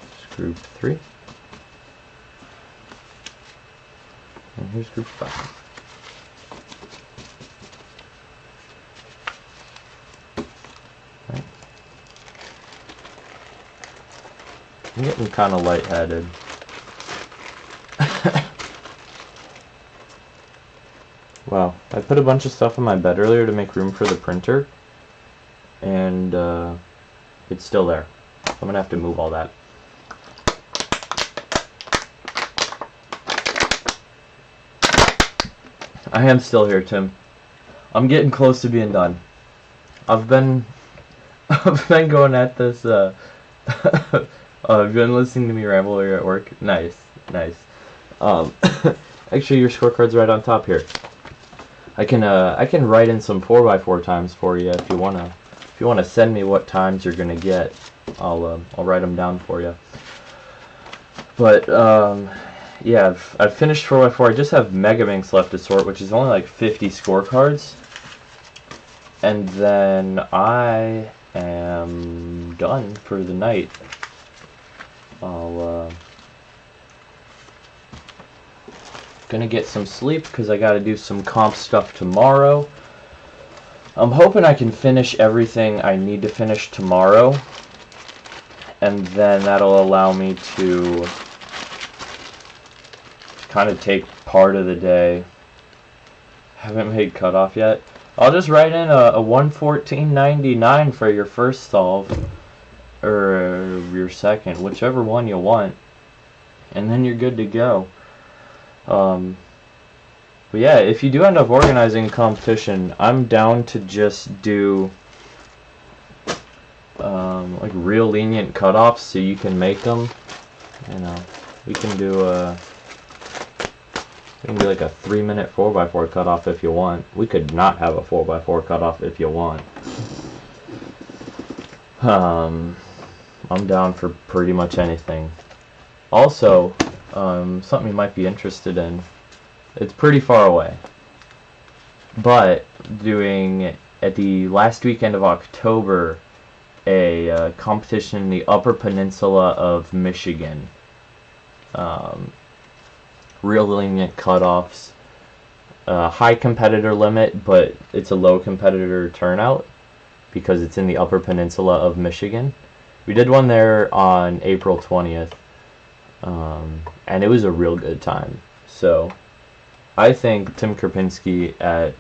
There's group 3. And here's group 5. Right. I'm getting kind of lightheaded. Wow, I put a bunch of stuff on my bed earlier to make room for the printer, and it's still there. So I'm gonna have to move all that. I am still here, Tim. I'm getting close to being done. I've been going at this. I've been listening to me ramble while you're at work. Nice. Actually, your scorecard's right on top here. I can write in some 4x4 times for you if you wanna send me what times you're gonna get. I'll write them down for you. But yeah, I've finished 4x4. I just have Megaminx left to sort, which is only like 50 scorecards, and then I am done for the night. I'll gonna get some sleep because I gotta do some comp stuff tomorrow. I'm hoping I can finish everything I need to finish tomorrow, and then that'll allow me to kind of take part of the day. Haven't made cutoff yet. I'll just write in a 114.99 for your first solve, or your second, whichever one you want, and then you're good to go. But yeah, if you do end up organizing a competition, I'm down to just do like real lenient cutoffs so you can make them. You know, we can do like a 3-minute 4x4 cutoff if you want. We could not have a 4x4 cutoff if you want. I'm down for pretty much anything. Also, something you might be interested in. It's pretty far away, but doing at the last weekend of October a competition in the Upper Peninsula of Michigan. Real lenient cutoffs, high competitor limit, but it's a low competitor turnout because it's in the Upper Peninsula of Michigan. We did one there on April 20th, and it was a real good time. So I think Tim Kerpinski at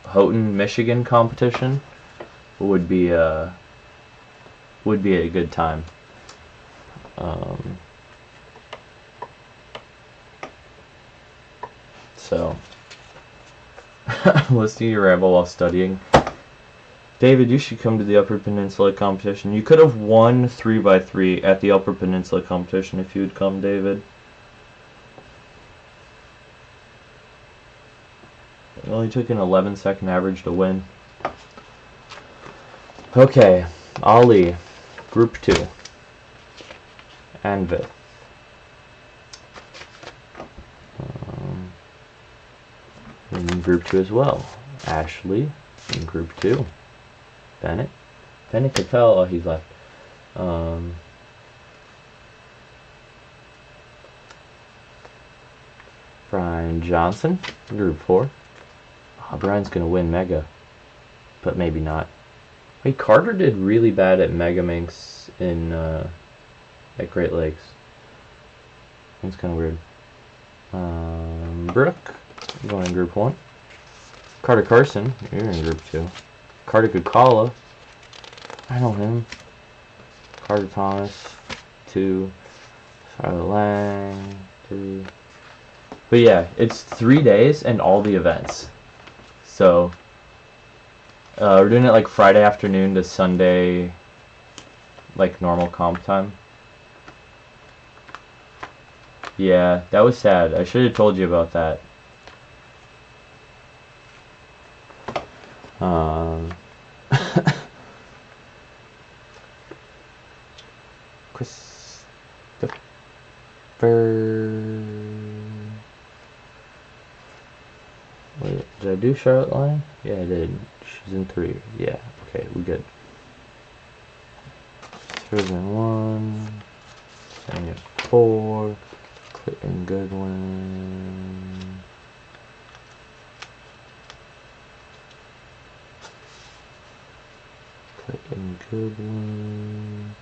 Houghton, Michigan competition would be a good time. So listening to you ramble while studying. David, you should come to the Upper Peninsula competition. You could have won 3x3 at the Upper Peninsula competition if you would come, David. It only took an 11-second average to win. Okay, Ali, Group 2. Anvith. In Group 2 as well. Ashley in Group 2. Bennett Cattell, oh, he's left. Brian Johnson, Group 4. Oh, Brian's gonna win Mega, but maybe not. Wait, Carter did really bad at Mega Minx in at Great Lakes. That's kind of weird. Brooke, going in Group 1. Carter Carson, you're in Group 2. Carter Kukala, I know him. Carter Thomas, 2. Charlotte Lang, 3. But yeah, it's 3 days and all the events. So we're doing it like Friday afternoon to Sunday, like normal comp time. Yeah, that was sad. I should have told you about that. Wait, did I do Charlotte Line? Yeah, I did. She's in 3. Yeah, okay, we good. Susan 1. Sanya 4. Clinton Goodwin. Clinton Goodwin.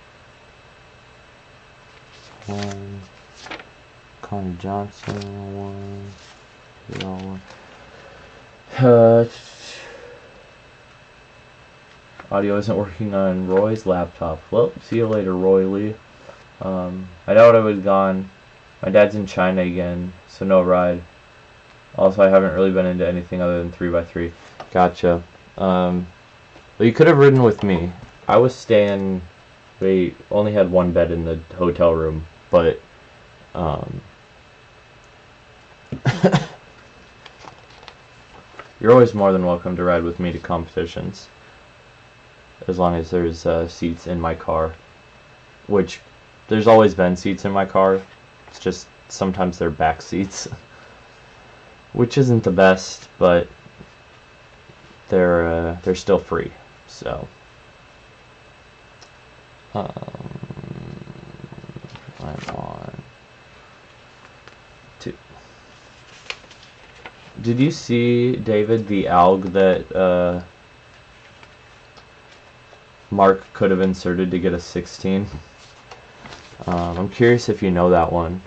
1. Connie Johnson 1. We all 1. Audio isn't working on Roy's laptop. Well, see you later, Roy Lee. I doubt I would have gone. My dad's in China again, so no ride. Also, I haven't really been into anything other than 3x3. Gotcha. Well, you could have ridden with me. I was staying. We only had one bed in the hotel room, but you're always more than welcome to ride with me to competitions, as long as there's seats in my car, which there's always been seats in my car. It's just sometimes they're back seats, which isn't the best, but they're still free. So I'm on 2. Did you see, David, the alg that Mark could have inserted to get a 16? I'm curious if you know that one.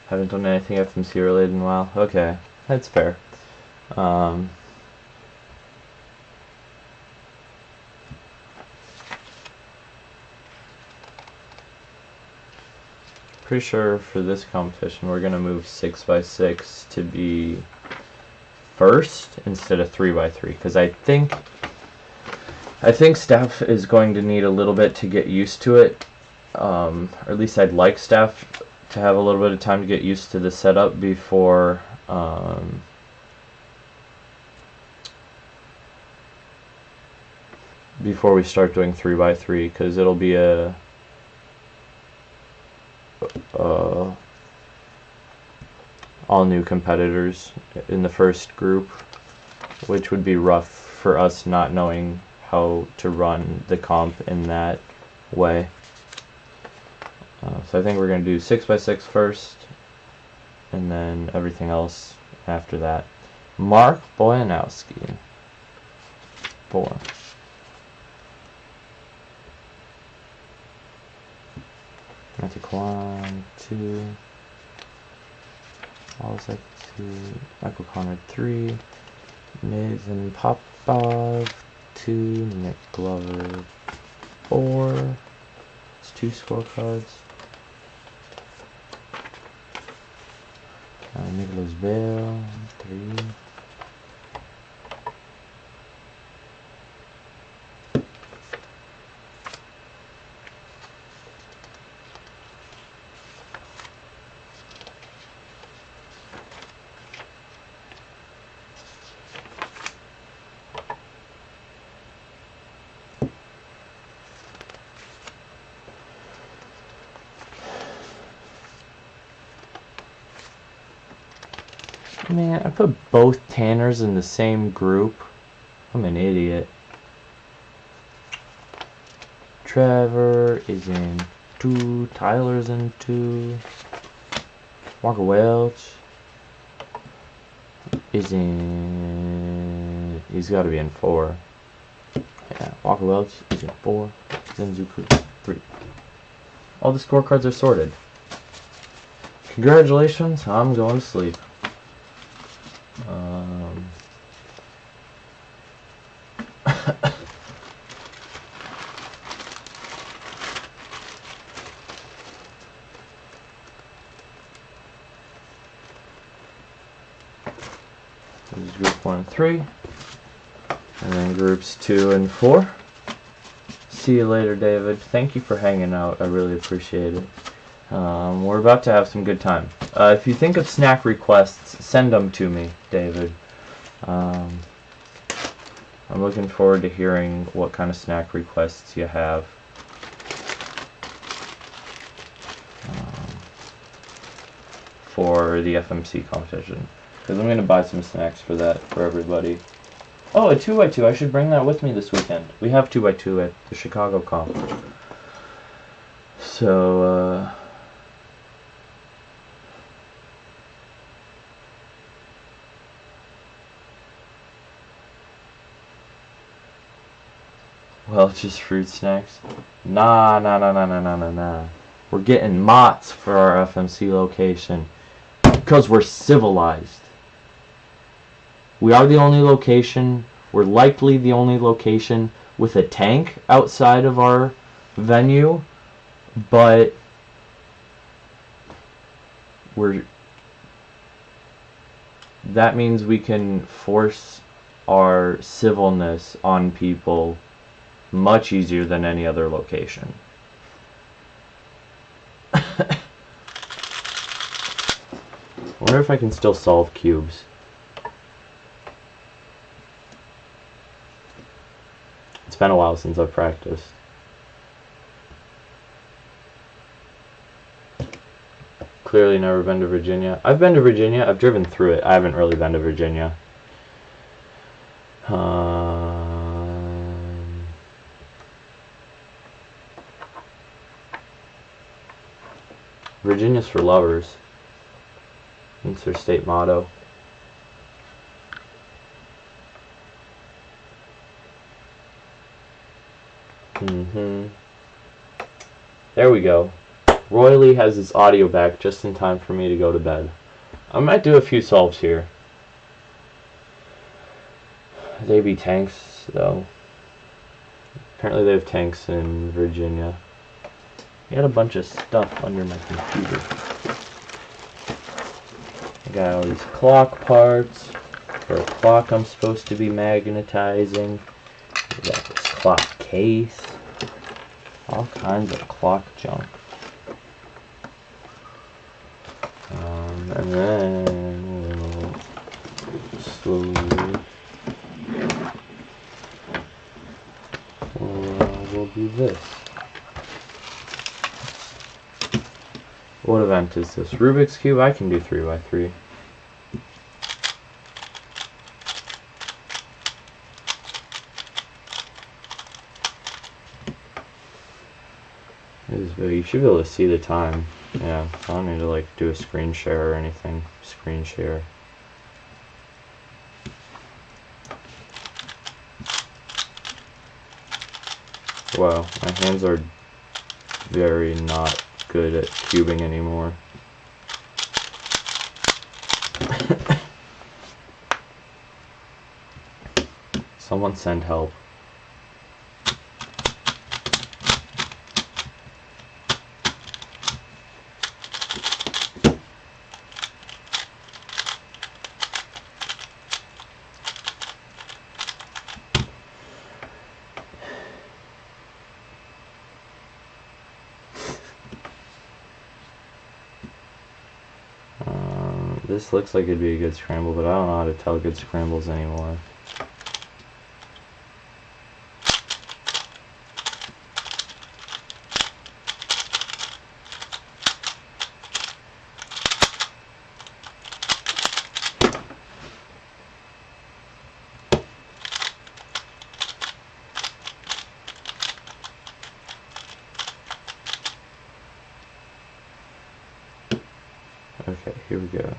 Haven't done anything FMC related in a while. Okay, that's fair. Pretty sure for this competition we're gonna move 6x6 to be first instead of 3x3, because I think staff is going to need a little bit to get used to it, or at least I'd like staff to have a little bit of time to get used to the setup before before we start doing 3x3, because it'll be a all new competitors in the first group, which would be rough for us not knowing how to run the comp in that way. So I think we're going to do 6x6 first, and then everything else after that. Mark Boyanowski. 4. Matthew Kwan, 2. Walzek, 2. Michael Conrad, 3. Nathan Popov, 2. Nick Glover, 4. It's 2 scorecards. Nicholas Bale, 3. Man, I put both Tanners in the same group. I'm an idiot. Trevor is in 2. Tyler's in 2. Walker Welch is in... He's got to be in 4. Yeah, Walker Welch is in 4. Zenzuku 3. All the scorecards are sorted. Congratulations, I'm going to sleep. This is group 1 and 3, and then groups 2 and 4. See you later, David. Thank you for hanging out. I really appreciate it. We're about to have some good time. If you think of snack requests, send them to me, David. I'm looking forward to hearing what kind of snack requests you have. For the FMC competition. Because I'm going to buy some snacks for that, for everybody. Oh, a 2x2. I should bring that with me this weekend. We have 2x2 at the Chicago comp. So, well, just fruit snacks. Nah. We're getting Mott's for our FMC location. Because we're civilized. We are the only location, we're likely the only location with a tank outside of our venue, but that means we can force our civilness on people much easier than any other location. I wonder if I can still solve cubes. It's been a while since I've practiced. Clearly never been to Virginia. I've been to Virginia. I've driven through it. I haven't really been to Virginia. Virginia's for lovers. It's their state motto. There we go. Royally has his audio back just in time for me to go to bed. I might do a few solves here. They be tanks, though. Apparently they have tanks in Virginia. I got a bunch of stuff under my computer. I got all these clock parts for a clock I'm supposed to be magnetizing. I got this clock case. All kinds of clock junk. And then we'll slowly do this. What event is this? Rubik's Cube? I can do 3x3. You should be able to see the time. Yeah, I don't need to like do a screen share or anything. Screen share. Wow, my hands are very not good at cubing anymore. Someone send help. This looks like it'd be a good scramble, but I don't know how to tell good scrambles anymore. Okay, here we go.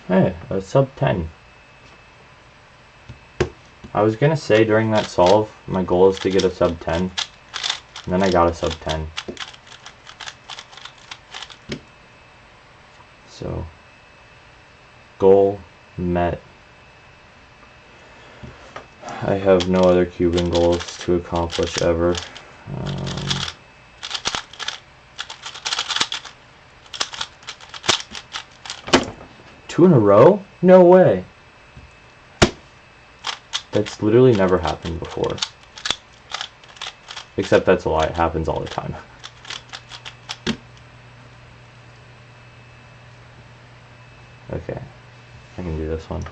Hey, a sub 10. I was gonna say during that solve, my goal is to get a sub 10, and then I got a sub 10. So, goal met. I have no other cubing goals to accomplish ever. Two in a row? No way. That's literally never happened before. Except that's a lie, it happens all the time. Okay, I can do this one.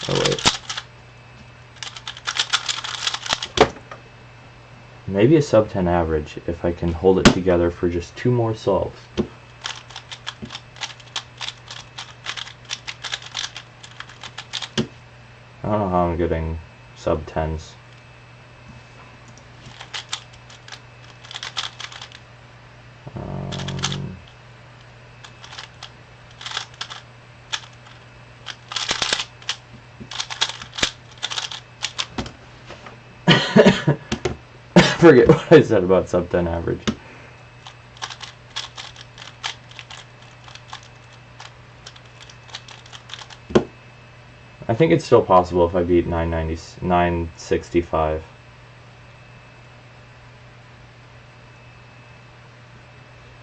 Oh wait. Maybe a sub 10 average if I can hold it together for just 2 more solves. I don't know how I'm getting sub 10s. Forget what I said about sub 10 average. I think it's still possible if I beat 965.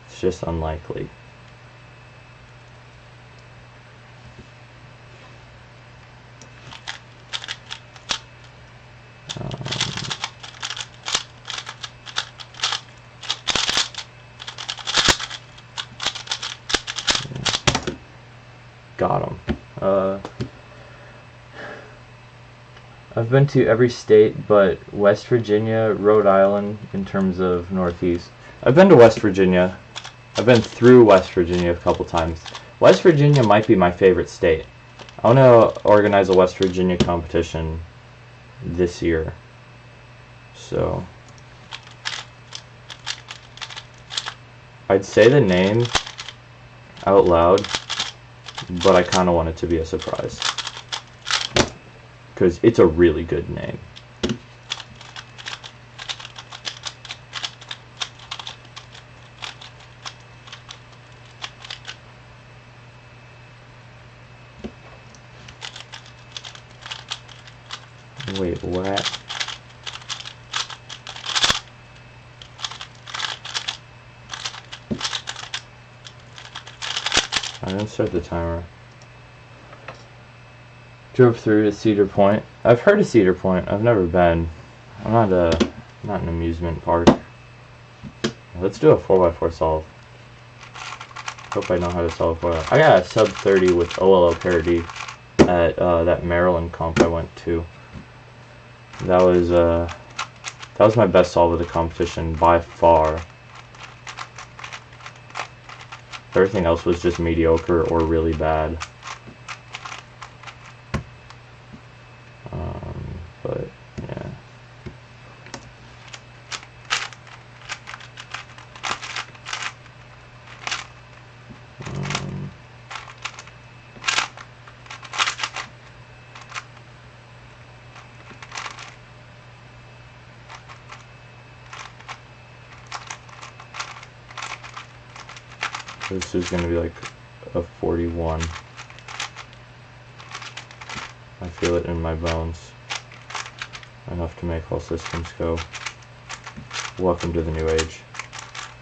It's just unlikely. Got him. I've been to every state but West Virginia, Rhode Island in terms of Northeast. I've been to West Virginia. I've been through West Virginia a couple times. West Virginia might be my favorite state. I want to organize a West Virginia competition this year. So I'd say the name out loud, but I kind of want it to be a surprise. Because it's a really good name. Wait, what? I didn't start the timer. Drove through to Cedar Point. I've heard of Cedar Point. I've never been. I'm not an amusement park. Let's do a 4x4 solve. Hope I know how to solve 4. I got a sub 30 with OLL parity at that Maryland comp I went to. That was my best solve of the competition by far. Everything else was just mediocre or really bad. But yeah. This is going to be like a 41. I feel it in my bones. Enough to make all systems go. Welcome to the new age.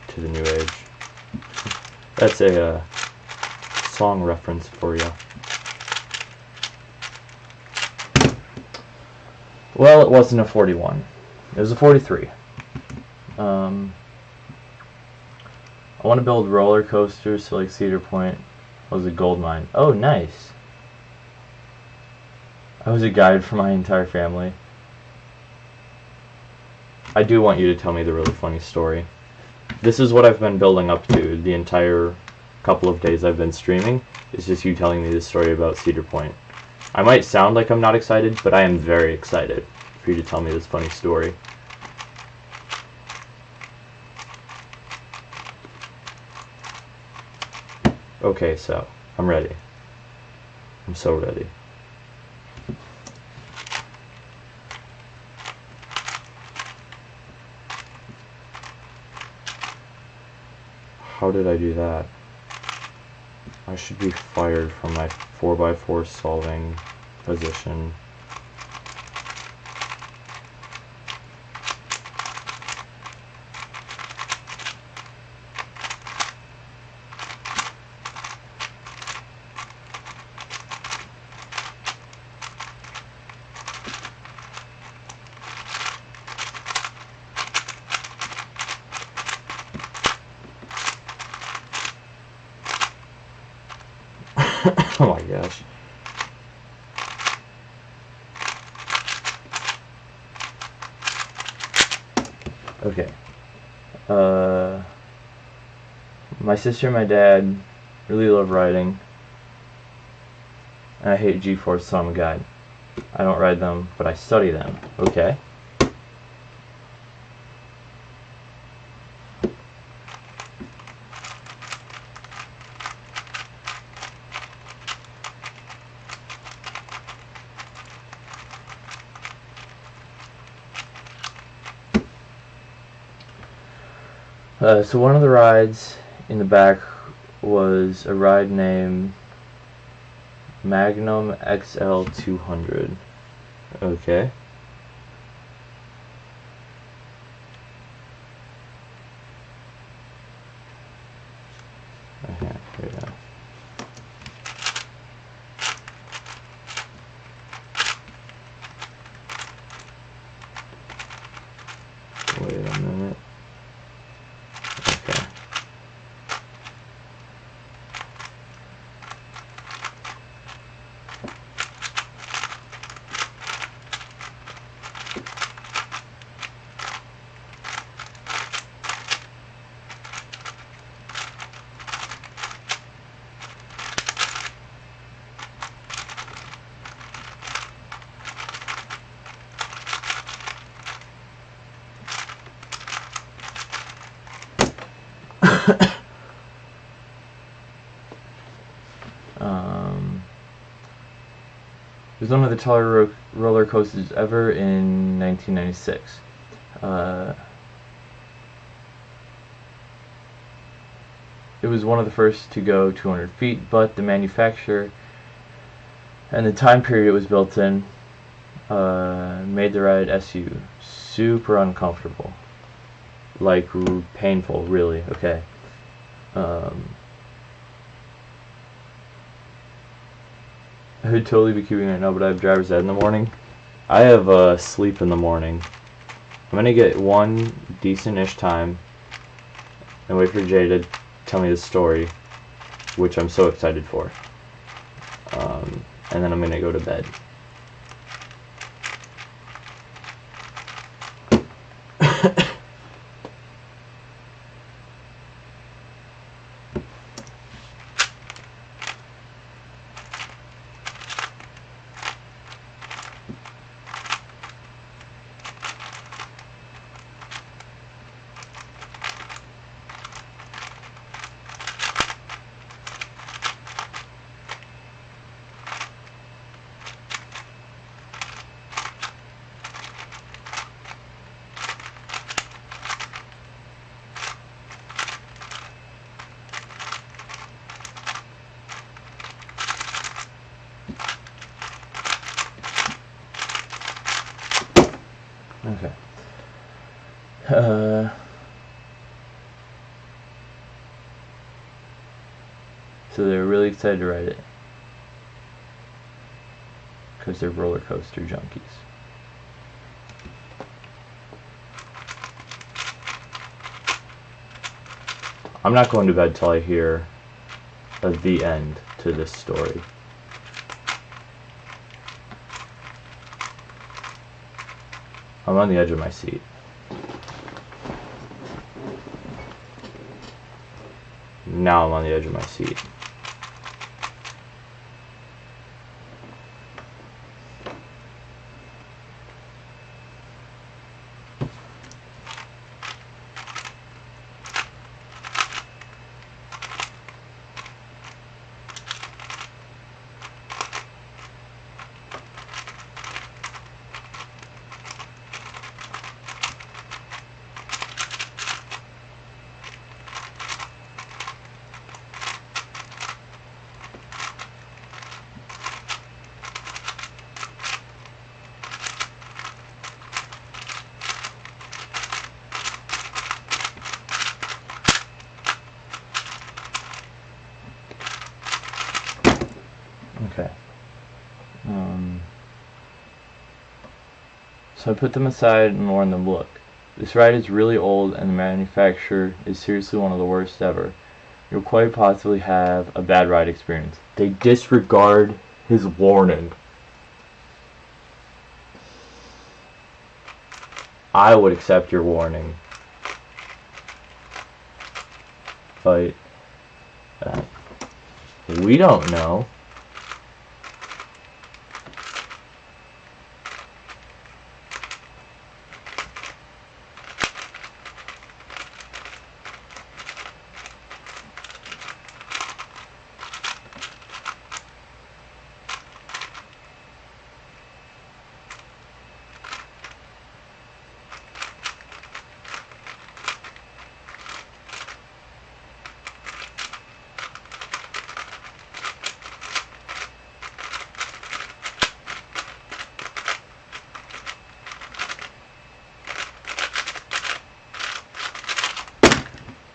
To the new age. That's a song reference for you. Well, it wasn't a 41. It was a 43. I want to build roller coasters, so like Cedar Point was a gold mine. Oh, nice. I was a guide for my entire family. I do want you to tell me the really funny story. This is what I've been building up to the entire couple of days I've been streaming. It's just you telling me the story about Cedar Point. I might sound like I'm not excited, but I am very excited for you to tell me this funny story. Okay, so, I'm ready. I'm so ready. How did I do that? I should be fired from my 4x4 solving position. Oh my gosh. Okay. My sister and my dad really love riding. And I hate G-Force, so I'm a guide. I don't ride them, but I study them. Okay. So one of the rides in the back was a ride named Magnum XL 200. Okay. Okay, here we go. Wait a minute. Okay. It was one of the taller roller coasters ever in 1996. It was one of the first to go 200 feet, but the manufacturer and the time period it was built in made the ride SU super uncomfortable. Like, painful, really. Okay. I would totally be keeping right now, but I have driver's ed in the morning. I have sleep in the morning. I'm gonna get one decent-ish time and wait for Jay to tell me the story, which I'm so excited for. And then I'm gonna go to bed. Okay. So they're really excited to ride it because they're roller coaster junkies. I'm not going to bed till I hear the end to this story. I'm on the edge of my seat. Now I'm on the edge of my seat. Okay. So I put them aside and warned them, look, this ride is really old and the manufacturer is seriously one of the worst ever. You'll quite possibly have a bad ride experience. They disregard his warning. I would accept your warning. But we don't know.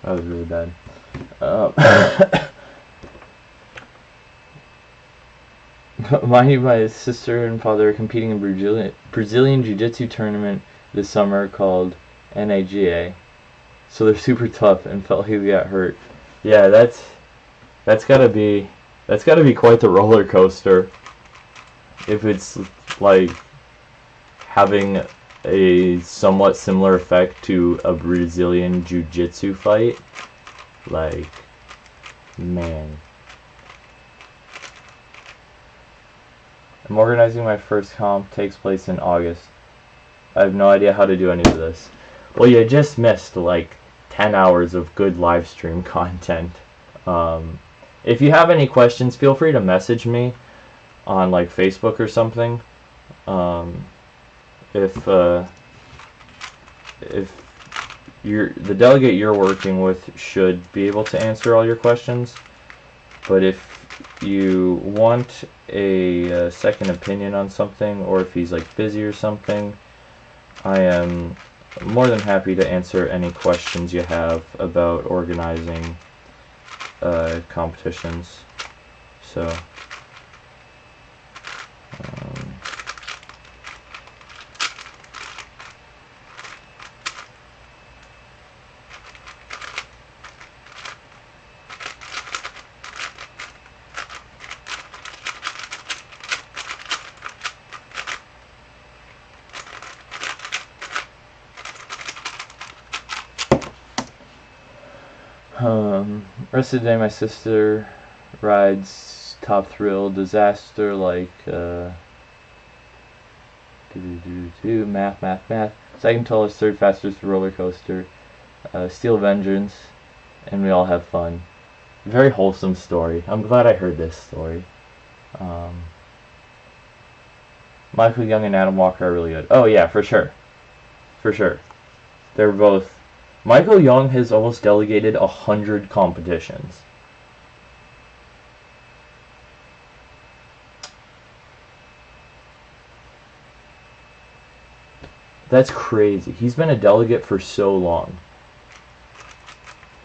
That was really bad. My sister and father are competing in Brazilian Jiu-Jitsu tournament this summer called NAGA. So they're super tough and felt he got hurt. Yeah, that's gotta be quite the roller coaster. If it's like having a somewhat similar effect to a Brazilian Jiu-Jitsu fight, like, man. I'm organizing my first comp, takes place in August. I have no idea how to do any of this. Well, you just missed like 10 hours of good live stream content. If you have any questions, feel free to message me on like Facebook or something. If the delegate you're working with should be able to answer all your questions, but if you want a second opinion on something, or if he's like busy or something, I am more than happy to answer any questions you have about organizing competitions. So Rest of the day, my sister rides Top Thrill, Disaster, like math. Second tallest, third fastest roller coaster, Steel Vengeance, and we all have fun. Very wholesome story. I'm glad I heard this story. Michael Young and Adam Walker are really good. Oh yeah, for sure. For sure. They're both... Michael Young has almost delegated 100 competitions. That's crazy. He's been a delegate for so long.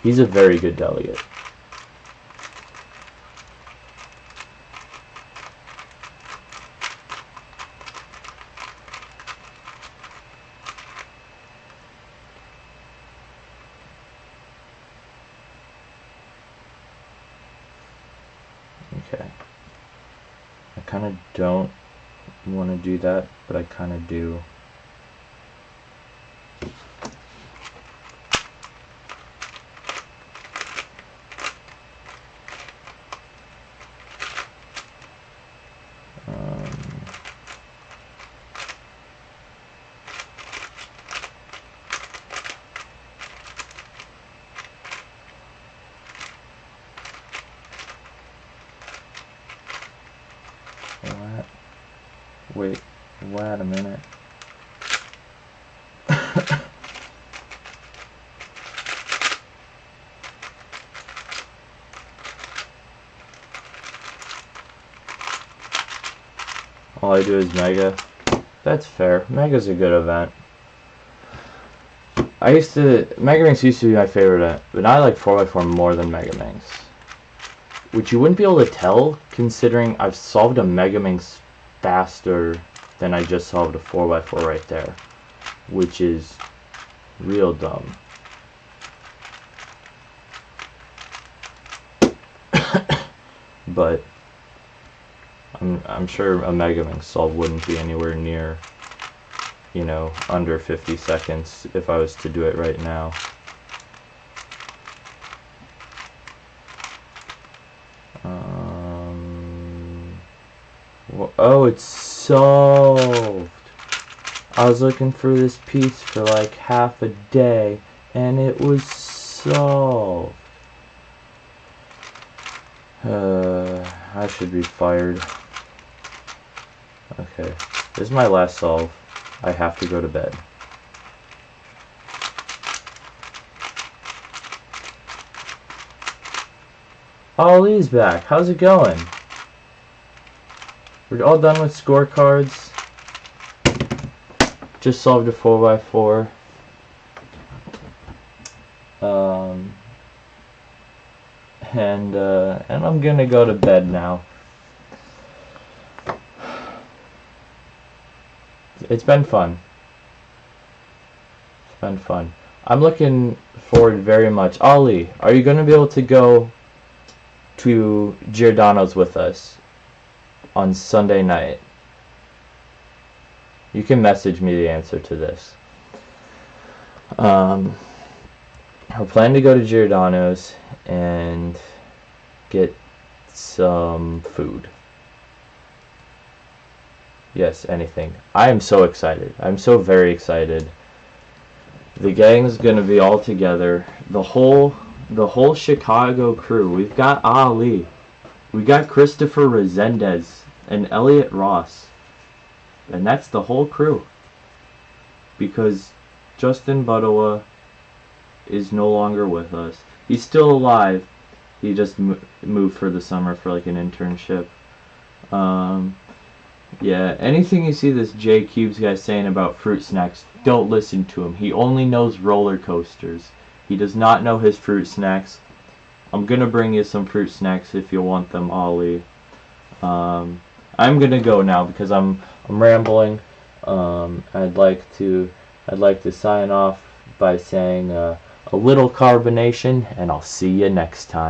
He's a very good delegate. Okay. I kind of don't want to do that, but I kind of do. Wait a minute. All I do is Mega. That's fair. Mega's a good event. Mega Minx used to be my favorite event, but now I like 4x4 more than Mega Minx. Which you wouldn't be able to tell, considering I've solved a Mega Minx faster than I just solved a 4x4 right there, which is real dumb. But I'm sure a Mega Minx solve wouldn't be anywhere near, you know, under 50 seconds if I was to do it right now. Oh, it's solved. I was looking for this piece for like half a day, and it was solved. I should be fired. Okay, this is my last solve. I have to go to bed. Ollie's back. How's it going? We're all done with scorecards. Just solved a 4x4. And I'm gonna go to bed now. It's been fun. It's been fun. I'm looking forward very much. Ollie, are you gonna be able to go to Giordano's with us on Sunday night? You can message me the answer to this. We're planning to go to Giordano's and get some food. Yes, anything. I am so excited. I'm so very excited. The gang's gonna be all together. The whole Chicago crew. We've got Ali. We got Christopher Resendez and Elliot Ross. And that's the whole crew. Because Justin Buttawa is no longer with us. He's still alive. He just moved for the summer for like an internship. Yeah, anything you see this J Cubes guy saying about fruit snacks, don't listen to him. He only knows roller coasters. He does not know his fruit snacks. I'm gonna bring you some fruit snacks if you want them, Ollie. I'm gonna go now because I'm rambling. I'd like to sign off by saying a little carbonation, and I'll see you next time.